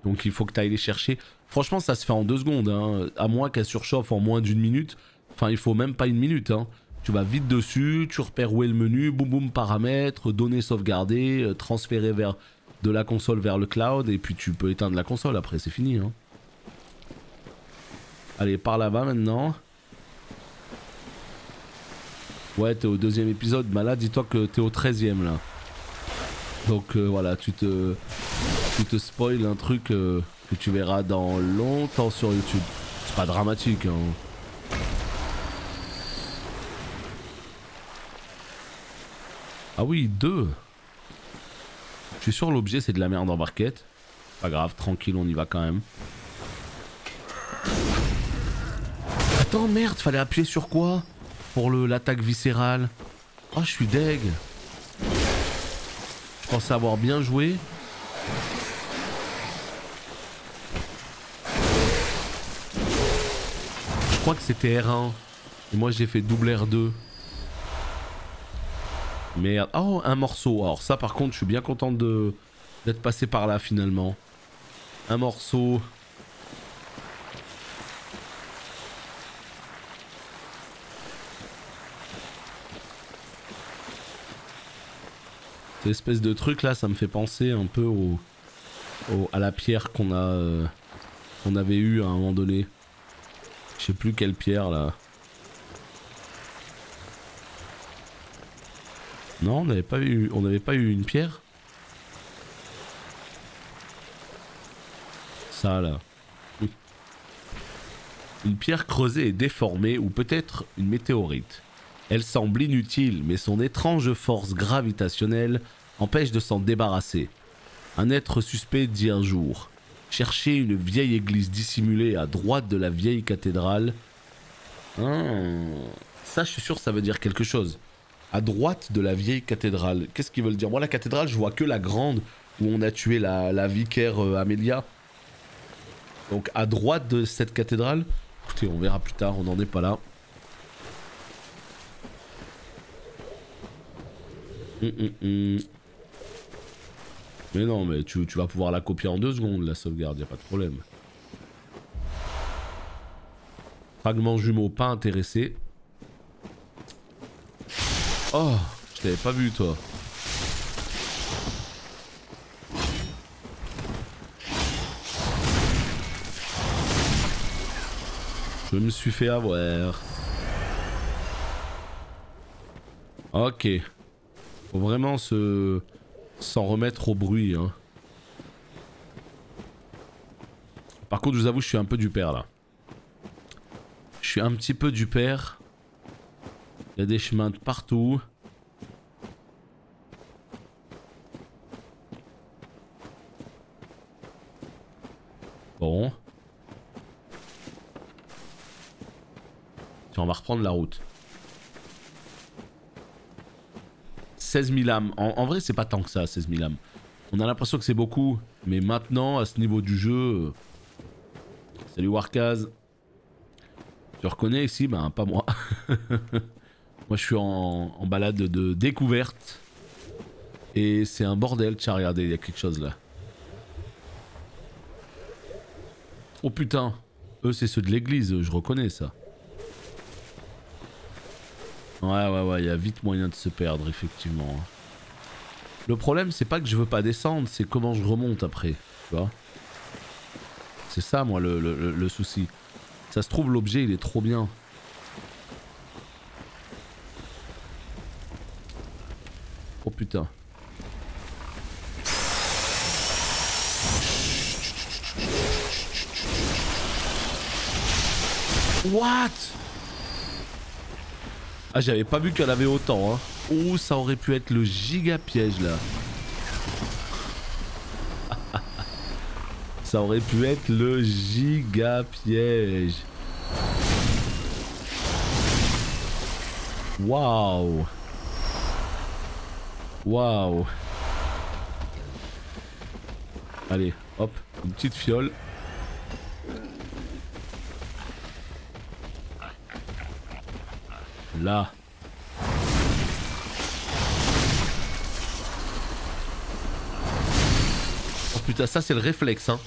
Donc il faut que tu ailles les chercher. Franchement ça se fait en 2 secondes, hein. À moins qu'elle surchauffe en moins d'1 minute. Enfin il faut même pas 1 minute, hein. Tu vas vite dessus, tu repères où est le menu, boum boum paramètres, données sauvegardées, transférer de la console vers le cloud et puis tu peux éteindre la console après, c'est fini, hein. Allez, par là-bas maintenant. Ouais, t'es au 2e épisode, bah là dis-toi que t'es au 13e là. Donc voilà, tu te spoil un truc que tu verras dans longtemps sur YouTube. C'est pas dramatique, hein. Ah oui, 2. Je suis sûr l'objet c'est de la merde en barquette. Pas grave, tranquille, on y va quand même. Attends, merde, fallait appuyer sur quoi? Pour l'attaque viscérale. Oh, je suis deg. Je pensais avoir bien joué. Je crois que c'était R1. Et moi j'ai fait double R2. Merde. Oh, un morceau. Alors ça par contre je suis bien content d'être passé par là finalement. Un morceau. Cette espèce de truc là, ça me fait penser un peu à la pierre qu'on avait eu à un moment donné. Je sais plus quelle pierre là. Non, on n'avait pas eu une pierre. Ça là. Une pierre creusée et déformée ou peut-être une météorite. Elle semble inutile, mais son étrange force gravitationnelle empêche de s'en débarrasser. Un être suspect dit un jour: cherchez une vieille église dissimulée à droite de la vieille cathédrale. Ça, je suis sûr, ça veut dire quelque chose. À droite de la vieille cathédrale. Qu'est-ce qu'ils veulent dire? Moi, la cathédrale, je vois que la grande où on a tué la vicaire Amélia. Donc, à droite de cette cathédrale. Écoutez, on verra plus tard, on n'en est pas là. Mais non, mais tu vas pouvoir la copier en 2 secondes, la sauvegarde, y a pas de problème. Fragment jumeau, pas intéressé. Oh, je t'avais pas vu toi. Je me suis fait avoir. Ok. Faut vraiment s'en remettre au bruit, hein. Par contre, je vous avoue, je suis un peu du père là. Je suis un petit peu du père. Il y a des chemins de partout. Bon. Tiens, on va reprendre la route. 16 000 âmes. En vrai, c'est pas tant que ça, 16 000 âmes. On a l'impression que c'est beaucoup. Mais maintenant, à ce niveau du jeu... Salut Warkaz. Tu reconnais ici? Ben, pas moi. Moi je suis en balade de découverte. Et c'est un bordel, tiens regardez, il y a quelque chose là. Oh putain, eux c'est ceux de l'église, je reconnais ça. Ouais, il y a vite moyen de se perdre effectivement. Le problème c'est pas que je veux pas descendre, c'est comment je remonte après, tu vois. C'est ça moi le souci. Ça se trouve l'objet il est trop bien. Oh putain. What? Ah j'avais pas vu qu'elle avait autant hein. Oh ça aurait pu être le giga piège là. Ça aurait pu être le giga piège. Waouh. Waouh. Allez hop, une petite fiole. Là. Oh putain, ça c'est le réflexe hein.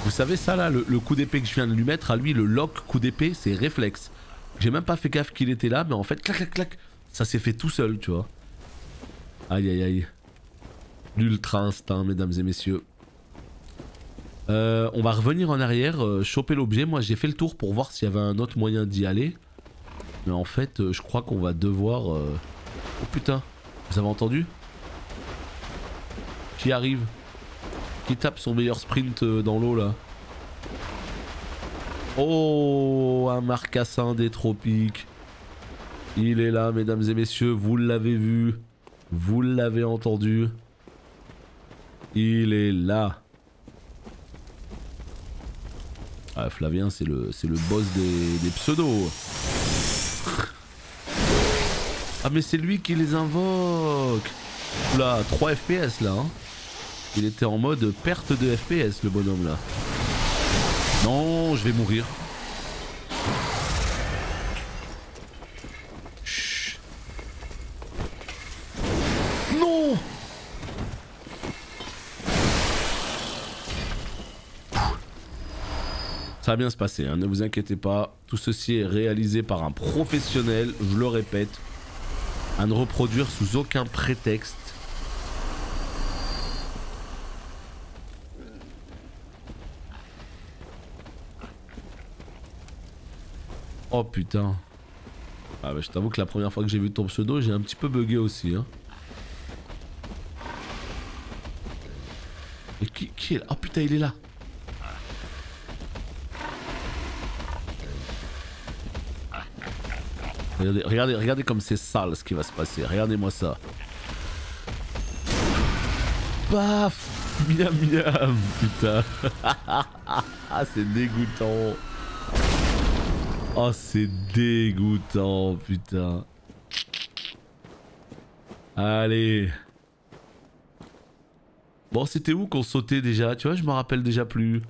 Vous savez ça là, le coup d'épée que je viens de lui mettre à lui, le lock coup d'épée, c'est réflexe. J'ai même pas fait gaffe qu'il était là, mais en fait, clac clac clac, ça s'est fait tout seul, tu vois. Aïe aïe aïe. L'ultra instinct, mesdames et messieurs. On va revenir en arrière, choper l'objet. Moi j'ai fait le tour pour voir s'il y avait un autre moyen d'y aller. Mais en fait, je crois qu'on va devoir... Oh putain, vous avez entendu? Qui arrive? Qui tape son meilleur sprint dans l'eau là? Oh, un marcassin des tropiques. Il est là, mesdames et messieurs, vous l'avez vu. Vous l'avez entendu. Il est là. Ah, Flavien, c'est le boss des pseudos. Ah mais c'est lui qui les invoque. Oula, 3 FPS là hein. Il était en mode perte de FPS le bonhomme là. Non, je vais mourir. Chut. Non. Ça va bien se passer, hein, ne vous inquiétez pas. Tout ceci est réalisé par un professionnel, je le répète. À ne reproduire sous aucun prétexte. Oh putain. Ah bah je t'avoue que la première fois que j'ai vu ton pseudo, j'ai un petit peu bugué aussi. Hein. Et qui est là? Oh putain, il est là. Regardez comme c'est sale ce qui va se passer. Regardez-moi ça. Paf. Miam miam. Putain. Ah c'est dégoûtant. Oh c'est dégoûtant putain. Allez. Bon c'était où qu'on sautait déjà? Tu vois je me rappelle déjà plus.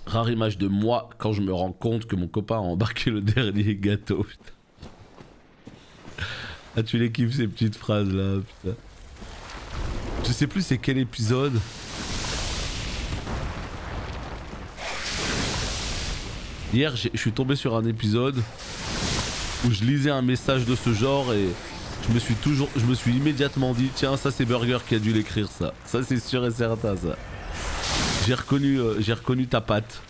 Rare image de moi quand je me rends compte que mon copain a embarqué le dernier gâteau. Putain. Ah tu les kiffes ces petites phrases là putain. Je sais plus c'est quel épisode. Hier je suis tombé sur un épisode où je lisais un message de ce genre et je me suis immédiatement dit tiens ça c'est Burger qui a dû l'écrire ça. Ça c'est sûr et certain ça. J'ai reconnu ta patte.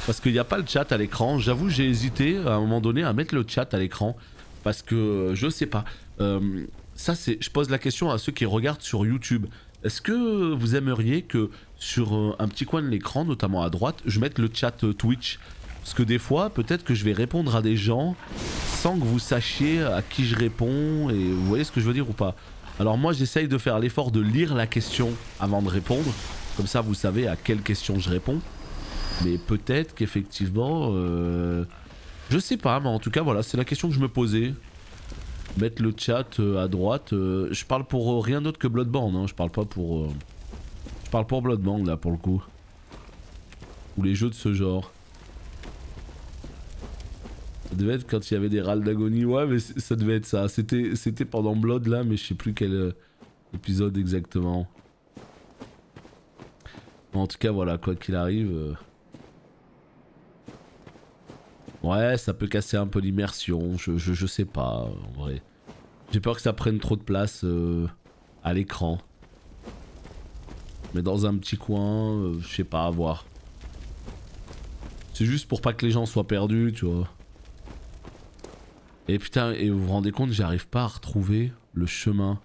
Parce qu'il n'y a pas le chat à l'écran. J'avoue j'ai hésité à un moment donné à mettre le chat à l'écran. Parce que je sais pas. Ça c'est. Je pose la question à ceux qui regardent sur YouTube. Est-ce que vous aimeriez que sur un petit coin de l'écran, notamment à droite, je mette le chat Twitch? Parce que des fois, peut-être que je vais répondre à des gens sans que vous sachiez à qui je réponds. Et vous voyez ce que je veux dire ou pas? Alors moi j'essaye de faire l'effort de lire la question avant de répondre. Comme ça vous savez à quelle question je réponds. Mais peut-être qu'effectivement... je sais pas, mais en tout cas voilà, c'est la question que je me posais. Mettre le chat à droite. Je parle pour rien d'autre que Bloodborne, hein. Je parle pas pour... Je parle pour Bloodborne là pour le coup. Ou les jeux de ce genre. Ça devait être quand il y avait des râles d'agonie. Ouais, mais ça devait être ça. C'était pendant Blood là, mais je sais plus quel épisode exactement. En tout cas, voilà, quoi qu'il arrive. Ouais, ça peut casser un peu l'immersion. Je sais pas, en vrai. J'ai peur que ça prenne trop de place à l'écran. Mais dans un petit coin, je sais pas, à voir. C'est juste pour pas que les gens soient perdus, tu vois. Et putain, et vous vous rendez compte, j'arrive pas à retrouver le chemin.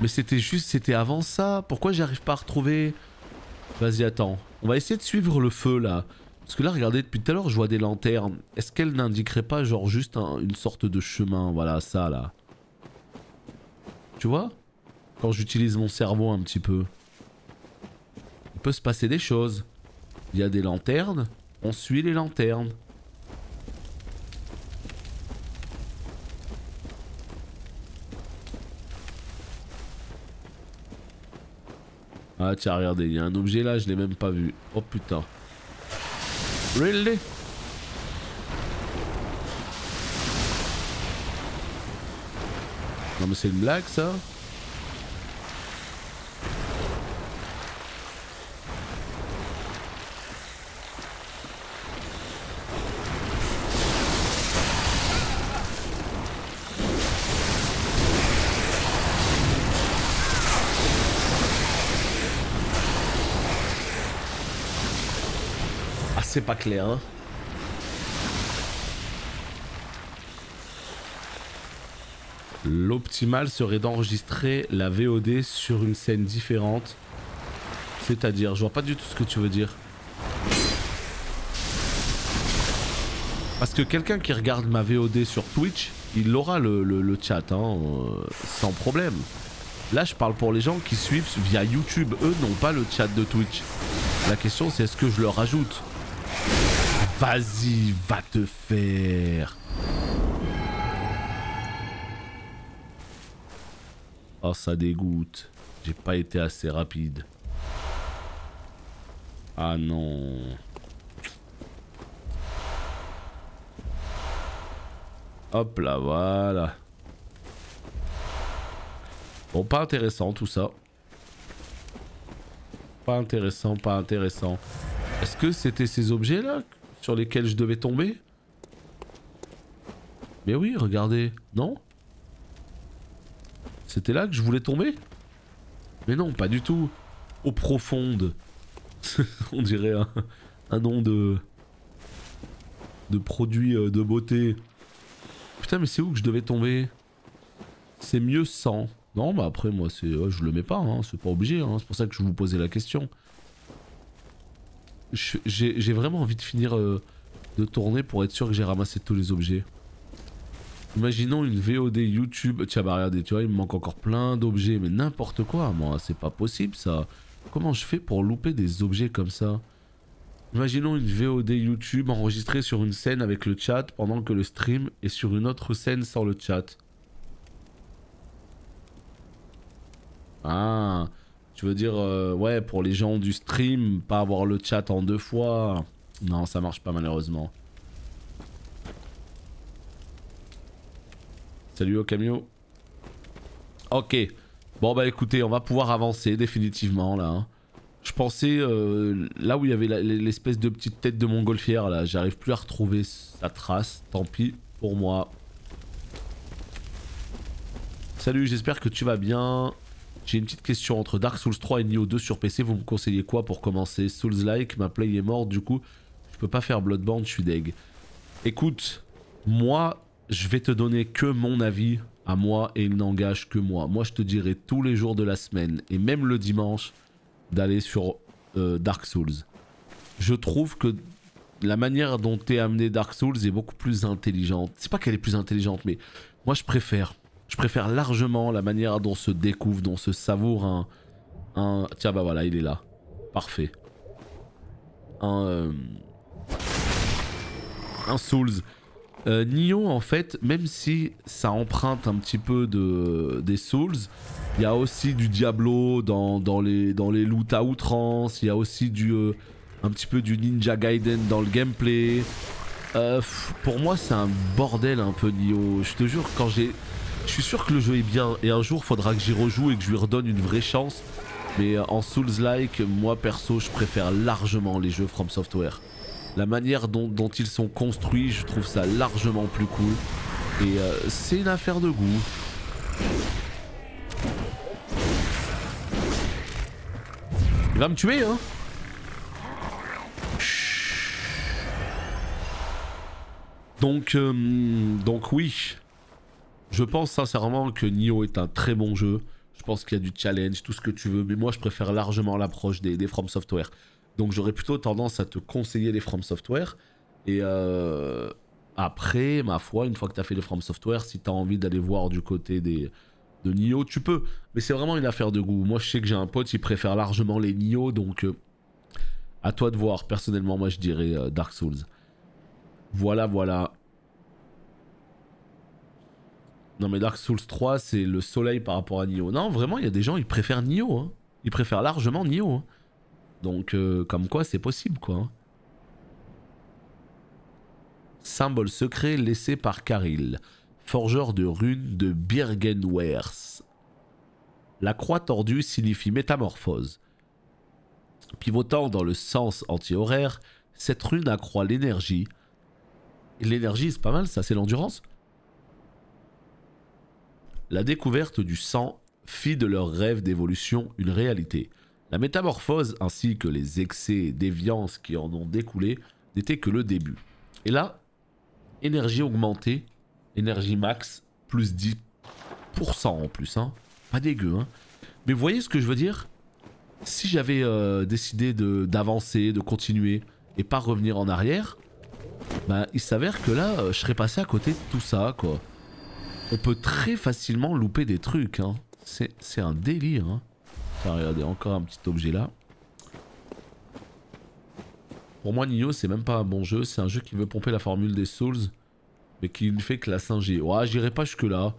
Mais c'était avant ça. Pourquoi j'arrive pas à retrouver? Vas-y, attends. On va essayer de suivre le feu là. Parce que là, regardez, depuis tout à l'heure, je vois des lanternes. Est-ce qu'elles n'indiqueraient pas genre juste une sorte de chemin? Voilà, ça là. Tu vois? Quand j'utilise mon cerveau un petit peu. Il peut se passer des choses. Il y a des lanternes. On suit les lanternes. Ah tiens, regardez, il y a un objet là, je l'ai même pas vu. Oh putain. Really? Non mais c'est une blague ça? C'est pas clair, hein. L'optimal serait d'enregistrer la VOD sur une scène différente. C'est-à-dire, je vois pas du tout ce que tu veux dire. Parce que quelqu'un qui regarde ma VOD sur Twitch, il aura le chat, hein, sans problème. Là, je parle pour les gens qui suivent via YouTube. Eux n'ont pas le chat de Twitch. La question, c'est est-ce que je le rajoute ? Vas-y, va te faire. Oh, ça dégoûte. J'ai pas été assez rapide. Ah non. Hop là, voilà. Bon, pas intéressant tout ça. Pas intéressant, pas intéressant. Est-ce que c'était ces objets là sur lesquels je devais tomber? Mais oui, regardez. Non? C'était là que je voulais tomber? Mais non, pas du tout. Eau profonde. On dirait un nom de produit de beauté. Putain, mais c'est où que je devais tomber? C'est mieux sans. Non, bah après, moi, c'est, je le mets pas. Hein, c'est pas obligé. Hein, c'est pour ça que je vous posais la question. J'ai vraiment envie de finir de tourner pour être sûr que j'ai ramassé tous les objets. Imaginons une VOD YouTube. Tiens, bah regardez, tu vois, il me manque encore plein d'objets. Mais n'importe quoi, moi, c'est pas possible ça. Comment je fais pour louper des objets comme ça? Imaginons une VOD YouTube enregistrée sur une scène avec le chat pendant que le stream est sur une autre scène sans le chat. Ah, tu veux dire, ouais, pour les gens du stream, pas avoir le chat en 2 fois. Non, ça marche pas malheureusement. Salut au camio. Ok. Bon bah écoutez, on va pouvoir avancer définitivement là. Hein. Je pensais, là où il y avait l'espèce de petite tête de montgolfière là, j'arrive plus à retrouver sa trace. Tant pis pour moi. Salut, j'espère que tu vas bien. J'ai une petite question, entre Dark Souls 3 et Nioh 2 sur PC, vous me conseillez quoi pour commencer? Souls-like, ma play est morte, du coup, je peux pas faire Bloodborne, je suis deg. Écoute, moi, je vais te donner que mon avis à moi et il n'engage que moi. Moi, je te dirai tous les jours de la semaine, et même le dimanche, d'aller sur Dark Souls. Je trouve que la manière dont est amené Dark Souls est beaucoup plus intelligente. C'est pas qu'elle est plus intelligente, mais moi, je préfère. Je préfère largement la manière dont se découvre, dont se savoure un... Tiens, bah voilà, il est là. Parfait. Un Souls. Nioh, en fait, même si ça emprunte un petit peu des Souls, Il y a aussi du Diablo dans les loots à outrance. Il y a aussi un petit peu du Ninja Gaiden dans le gameplay. Pour moi, c'est un bordel un peu Nioh. Je te jure, je suis sûr que le jeu est bien. Et un jour, faudra que j'y rejoue et que je lui redonne une vraie chance. Mais en Souls-like, moi perso, je préfère largement les jeux From Software. La manière dont ils sont construits, je trouve ça largement plus cool. Et c'est une affaire de goût. Il va me tuer, hein. Donc oui. Je pense sincèrement que Nioh est un très bon jeu. Je pense qu'il y a du challenge, tout ce que tu veux. Mais moi, je préfère largement l'approche des From Software. Donc j'aurais plutôt tendance à te conseiller les From Software. Et après, ma foi, une fois que tu as fait les From Software, si tu as envie d'aller voir du côté de Nioh, tu peux. Mais c'est vraiment une affaire de goût. Moi, je sais que j'ai un pote, il préfère largement les Nioh. Donc à toi de voir. Personnellement, moi, je dirais Dark Souls. Voilà, voilà. Non mais Dark Souls 3, c'est le soleil par rapport à Nioh. Non, vraiment, il y a des gens, ils préfèrent Nioh. Hein. Ils préfèrent largement Nioh. Hein. Donc, comme quoi, c'est possible, quoi. Hein. Symbole secret laissé par Karil, forgeur de runes de Birgenwers. La croix tordue signifie métamorphose. Pivotant dans le sens anti-horaire, cette rune accroît l'énergie. Et l'énergie, c'est pas mal, ça, c'est l'endurance. La découverte du sang fit de leur rêve d'évolution une réalité. La métamorphose ainsi que les excès et déviances qui en ont découlé n'étaient que le début. Et là, énergie augmentée, énergie max, plus 10% en plus, hein. Pas dégueu, hein. Mais vous voyez ce que je veux dire? Si j'avais décidé d'avancer, de continuer et pas revenir en arrière, bah il s'avère que là, je serais passé à côté de tout ça, quoi. On peut très facilement louper des trucs, hein. C'est un délire, hein. Tiens, regardez, encore un petit objet là. Pour moi, Nioh, c'est même pas un bon jeu. C'est un jeu qui veut pomper la formule des Souls, mais qui ne fait que la 5G. Ouais, j'irai pas jusque là.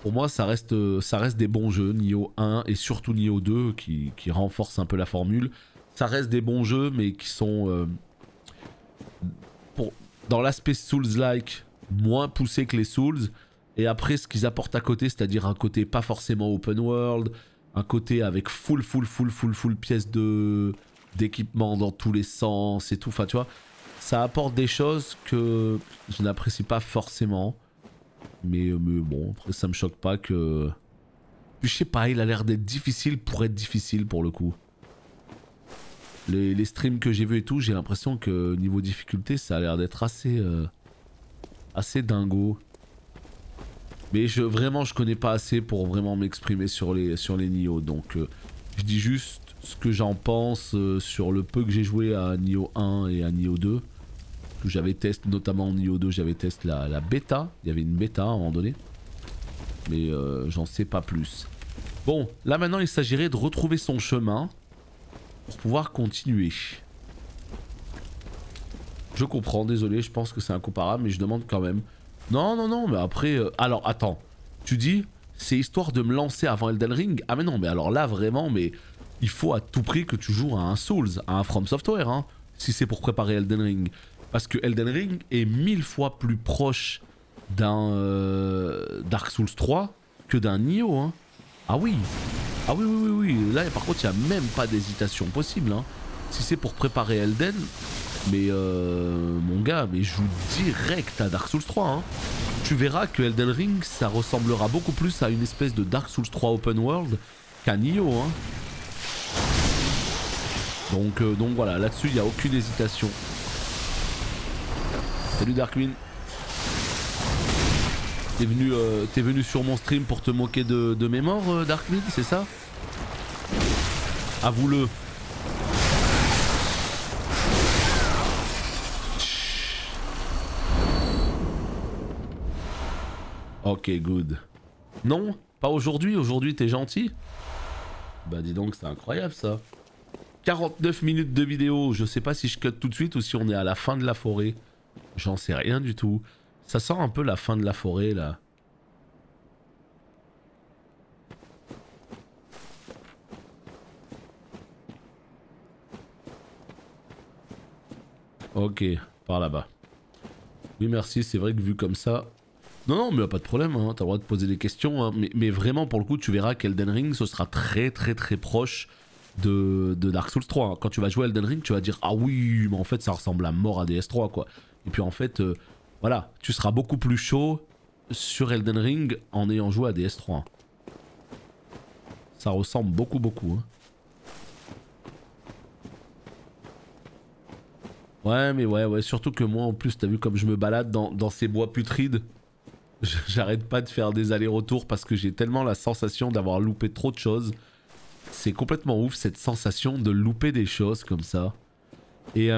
Pour moi, ça reste des bons jeux. Nioh 1 et surtout Nioh 2 qui renforcent un peu la formule. Ça reste des bons jeux, mais qui sont dans l'aspect Souls-like moins poussé que les Souls. Et après, ce qu'ils apportent à côté, c'est-à-dire un côté pas forcément open world, un côté avec full pièces d'équipement dans tous les sens et tout. Enfin, tu vois, ça apporte des choses que je n'apprécie pas forcément. Mais bon, après, ça me choque pas que... Puis je sais pas, il a l'air d'être difficile pour être difficile pour le coup. Les streams que j'ai vus et tout, j'ai l'impression que niveau difficulté, ça a l'air d'être assez dingo. Mais vraiment, je connais pas assez pour vraiment m'exprimer sur les Nioh. Donc, je dis juste ce que j'en pense sur le peu que j'ai joué à Nioh 1 et à Nioh 2. Que j'avais testé, notamment en Nioh 2, j'avais testé la bêta. Il y avait une bêta à un moment donné. Mais j'en sais pas plus. Bon, là maintenant, il s'agirait de retrouver son chemin pour pouvoir continuer. Je comprends, désolé, je pense que c'est incomparable, mais je demande quand même. Non, mais après... alors, attends. Tu dis, c'est histoire de me lancer avant Elden Ring? Ah mais non, mais alors là, vraiment, mais... Il faut à tout prix que tu joues à un Souls, à un From Software, hein. Si c'est pour préparer Elden Ring. Parce que Elden Ring est 1000 fois plus proche d'un Dark Souls 3 que d'un Nioh, hein. Ah oui. Ah oui. Là, par contre, il n'y a même pas d'hésitation possible, hein. Si c'est pour préparer Elden... Mais mon gars, mais joue direct à Dark Souls 3, hein. Tu verras que Elden Ring, ça ressemblera beaucoup plus à une espèce de Dark Souls 3 open world qu'à Nioh, hein. Donc voilà, là-dessus, il n'y a aucune hésitation. Salut Darkwing. T'es venu sur mon stream pour te moquer de mes morts, Darkwing, c'est ça? Avoue-le. Ok, good. Non, pas aujourd'hui. Aujourd'hui, t'es gentil. Bah dis donc, c'est incroyable ça. 49 minutes de vidéo. Je sais pas si je cut tout de suite ou si on est à la fin de la forêt. J'en sais rien du tout. Ça sent un peu la fin de la forêt là. Ok, par là-bas. Oui, merci, c'est vrai que vu comme ça... Non, non, mais pas de problème, hein, t'as le droit de poser des questions. Hein, mais vraiment, pour le coup, tu verras qu'Elden Ring, ce sera très proche de Dark Souls 3. Hein. Quand tu vas jouer Elden Ring, tu vas dire « Ah oui, mais en fait, ça ressemble à mort à DS3, quoi. » Et puis en fait, voilà, tu seras beaucoup plus chaud sur Elden Ring en ayant joué à DS3. Ça ressemble beaucoup. Hein. Ouais, mais ouais, surtout que moi, en plus, t'as vu comme je me balade dans ces bois putrides. J'arrête pas de faire des allers-retours parce que j'ai tellement la sensation d'avoir loupé trop de choses. C'est complètement ouf cette sensation de louper des choses comme ça. Et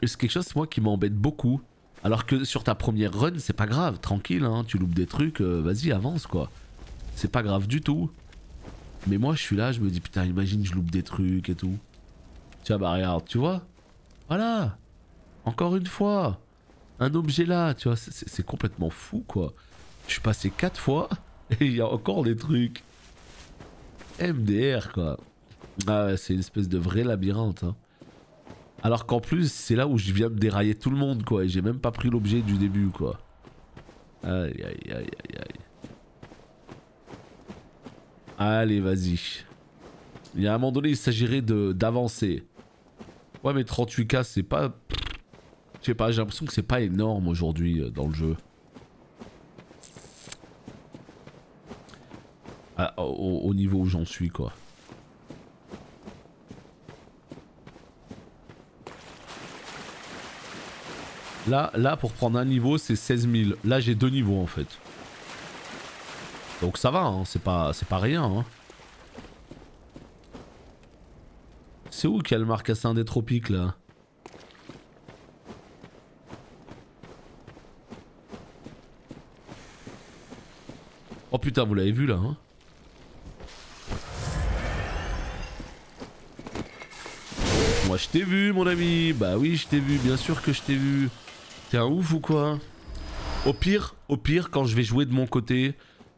c'est quelque chose moi qui m'embête beaucoup. Alors que sur ta première run c'est pas grave, tranquille hein, tu loupes des trucs, vas-y avance quoi. C'est pas grave du tout. Mais moi je suis là, je me dis putain imagine je loupe des trucs et tout. Tiens bah regarde, tu vois. Voilà. Encore une fois. Un objet là, tu vois, c'est complètement fou quoi. Je suis passé 4 fois et il y a encore des trucs. MDR quoi. Ah ouais, c'est une espèce de vrai labyrinthe. Hein. Alors qu'en plus, c'est là où je viens de dérailler tout le monde quoi. Et j'ai même pas pris l'objet du début quoi. Aïe. Allez, vas-y. Il y a un moment donné, il s'agirait d'avancer. Ouais, mais 38K, c'est pas... Je sais pas, j'ai l'impression que c'est pas énorme aujourd'hui dans le jeu. Ah, au niveau où j'en suis quoi. Là pour prendre un niveau c'est 16 000. Là j'ai 2 niveaux en fait. Donc ça va, hein, c'est pas rien. Hein. C'est où qu'il y a le marcassin des tropiques là? Oh putain vous l'avez vu là hein. Moi je t'ai vu mon ami. Bah oui je t'ai vu, bien sûr que je t'ai vu. T'es un ouf ou quoi? Au pire quand je vais jouer de mon côté...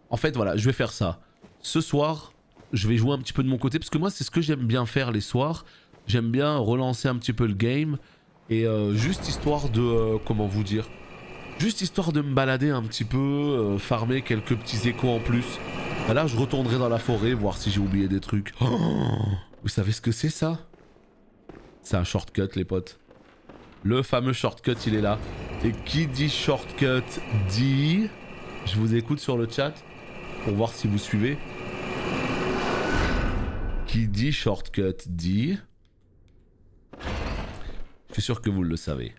En fait voilà, je vais faire ça. Ce soir, je vais jouer un petit peu de mon côté parce que moi c'est ce que j'aime bien faire les soirs. J'aime bien relancer un petit peu le game. Et juste histoire de... comment vous dire? Juste histoire de me balader un petit peu, farmer quelques petits échos en plus. Là je retournerai dans la forêt, voir si j'ai oublié des trucs. Oh, vous savez ce que c'est ça? C'est un shortcut les potes. Le fameux shortcut il est là. Et qui dit shortcut dit... Je vous écoute sur le chat pour voir si vous suivez. Qui dit shortcut dit... Je suis sûr que vous le savez.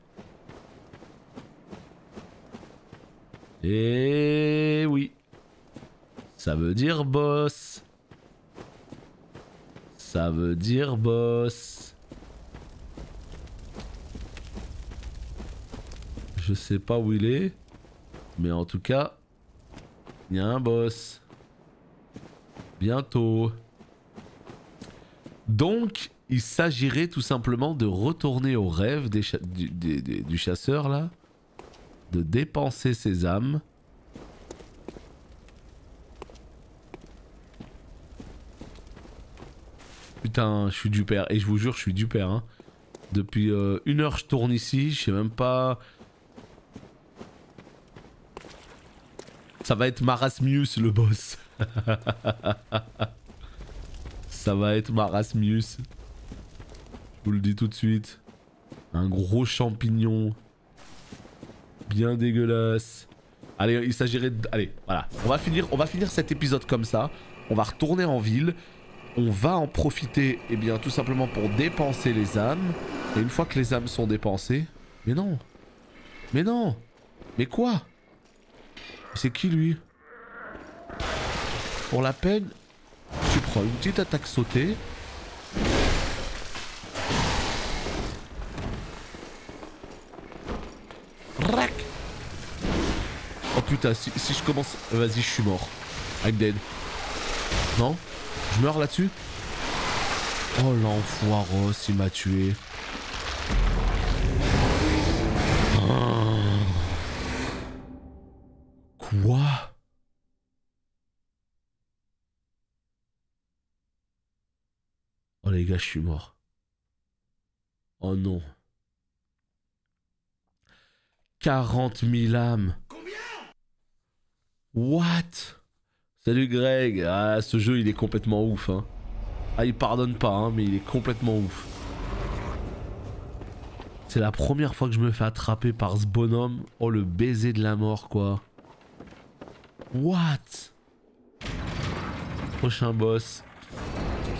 Et oui. Ça veut dire boss. Ça veut dire boss. Je sais pas où il est. Mais en tout cas... Il y a un boss. Bientôt. Donc, il s'agirait tout simplement de retourner au rêve du chasseur là. De dépenser ses âmes. Putain, je suis du père. Et je vous jure, je suis du père. Hein. Depuis 1 heure, je tourne ici. Je sais même pas... Ça va être Marasmius le boss. Ça va être Marasmius. Je vous le dis tout de suite. Un gros champignon. Bien dégueulasse. Allez, il s'agirait de... Allez, voilà. On va finir cet épisode comme ça. On va retourner en ville. On va en profiter, eh bien, tout simplement pour dépenser les âmes. Et une fois que les âmes sont dépensées... Mais non. Mais non. Mais quoi? C'est qui lui? Pour la peine, tu prends une petite attaque sautée. Rac. Oh putain, si je commence... Vas-y, je suis mort. I'm dead. Non? Je meurs là-dessus? Oh l'enfoiros, il m'a tué. Quoi? Oh les gars, je suis mort. Oh non. 40 000 âmes. What? Salut Greg. Ah, ce jeu, il est complètement ouf. Hein. Ah, il pardonne pas, hein, mais il est complètement ouf. C'est la première fois que je me fais attraper par ce bonhomme. Oh, le baiser de la mort, quoi. What? Prochain boss.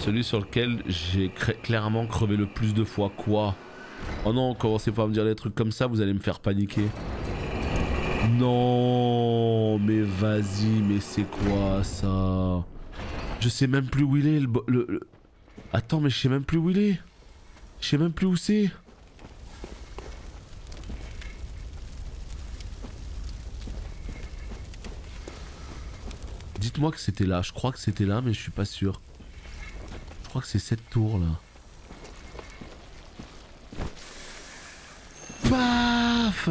Celui sur lequel j'ai clairement crevé le plus de fois. Quoi? Oh non, commencez pas à me dire des trucs comme ça, vous allez me faire paniquer. Non, mais vas-y, mais c'est quoi ça? Je sais même plus où il est Attends, mais je sais même plus où il est. Je sais même plus où c'est. Dites-moi que c'était là, je crois que c'était là mais je suis pas sûr. Je crois que c'est cette tour là. Paf!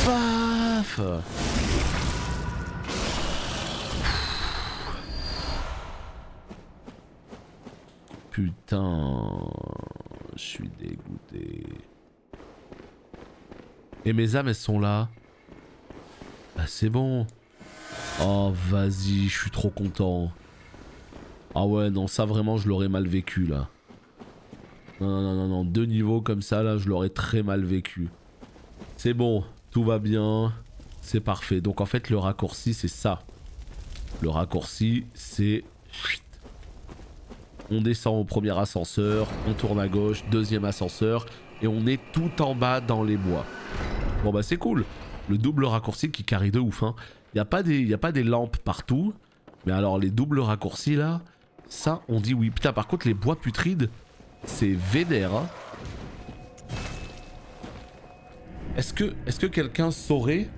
Paf! Putain, je suis dégoûté. Et mes âmes elles sont là. Bah c'est bon. Oh vas-y, je suis trop content. Ah ouais non ça vraiment je l'aurais mal vécu là. Non, 2 niveaux comme ça là je l'aurais très mal vécu. C'est bon, tout va bien, c'est parfait. Donc en fait le raccourci c'est ça. Le raccourci c'est... On descend au premier ascenseur, on tourne à gauche, deuxième ascenseur et on est tout en bas dans les bois. Bon bah c'est cool. Le double raccourci qui carry de ouf hein. Y a pas des lampes partout. Mais alors les doubles raccourcis là, ça on dit oui. Putain par contre les bois putrides, c'est vénère hein. Est-ce que quelqu'un saurait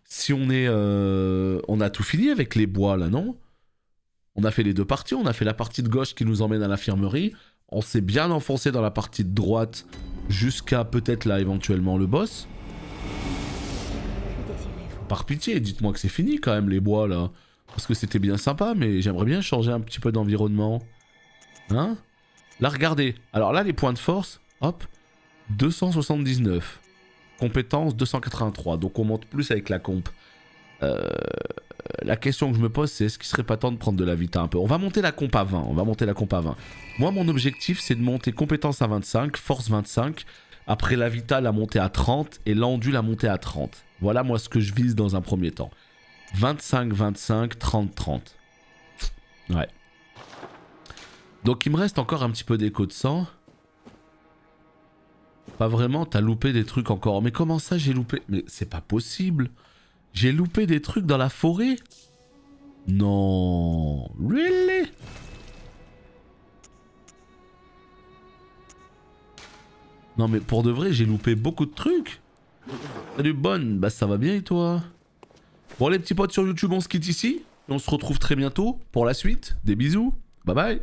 si on est... On a tout fini avec les bois là non? On a fait les deux parties, on a fait la partie de gauche qui nous emmène à l'infirmerie. On s'est bien enfoncé dans la partie de droite jusqu'à peut-être là éventuellement le boss. Par pitié, dites-moi que c'est fini quand même les bois là. Parce que c'était bien sympa, mais j'aimerais bien changer un petit peu d'environnement. Hein? Là, regardez. Alors là, les points de force, hop, 279. Compétence 283. Donc on monte plus avec la comp. La question que je me pose, c'est est-ce qu'il serait pas temps de prendre de la vita un peu? On va monter la comp à 20. On va monter la comp à 20. Moi, mon objectif, c'est de monter compétence à 25, force 25. Après la vita, la monter à 30 et l'endu, la monter à 30. Voilà moi ce que je vise dans un premier temps. 25, 25, 30, 30. Ouais. Donc il me reste encore un petit peu d'écho de sang. Pas vraiment, t'as loupé des trucs encore. Mais comment ça j'ai loupé? Mais c'est pas possible. J'ai loupé des trucs dans la forêt? Non. Really? Non mais pour de vrai, j'ai loupé beaucoup de trucs. Salut Bonne, bah ça va bien et toi? Bon les petits potes sur YouTube, on se quitte ici. Et on se retrouve très bientôt pour la suite. Des bisous, bye bye.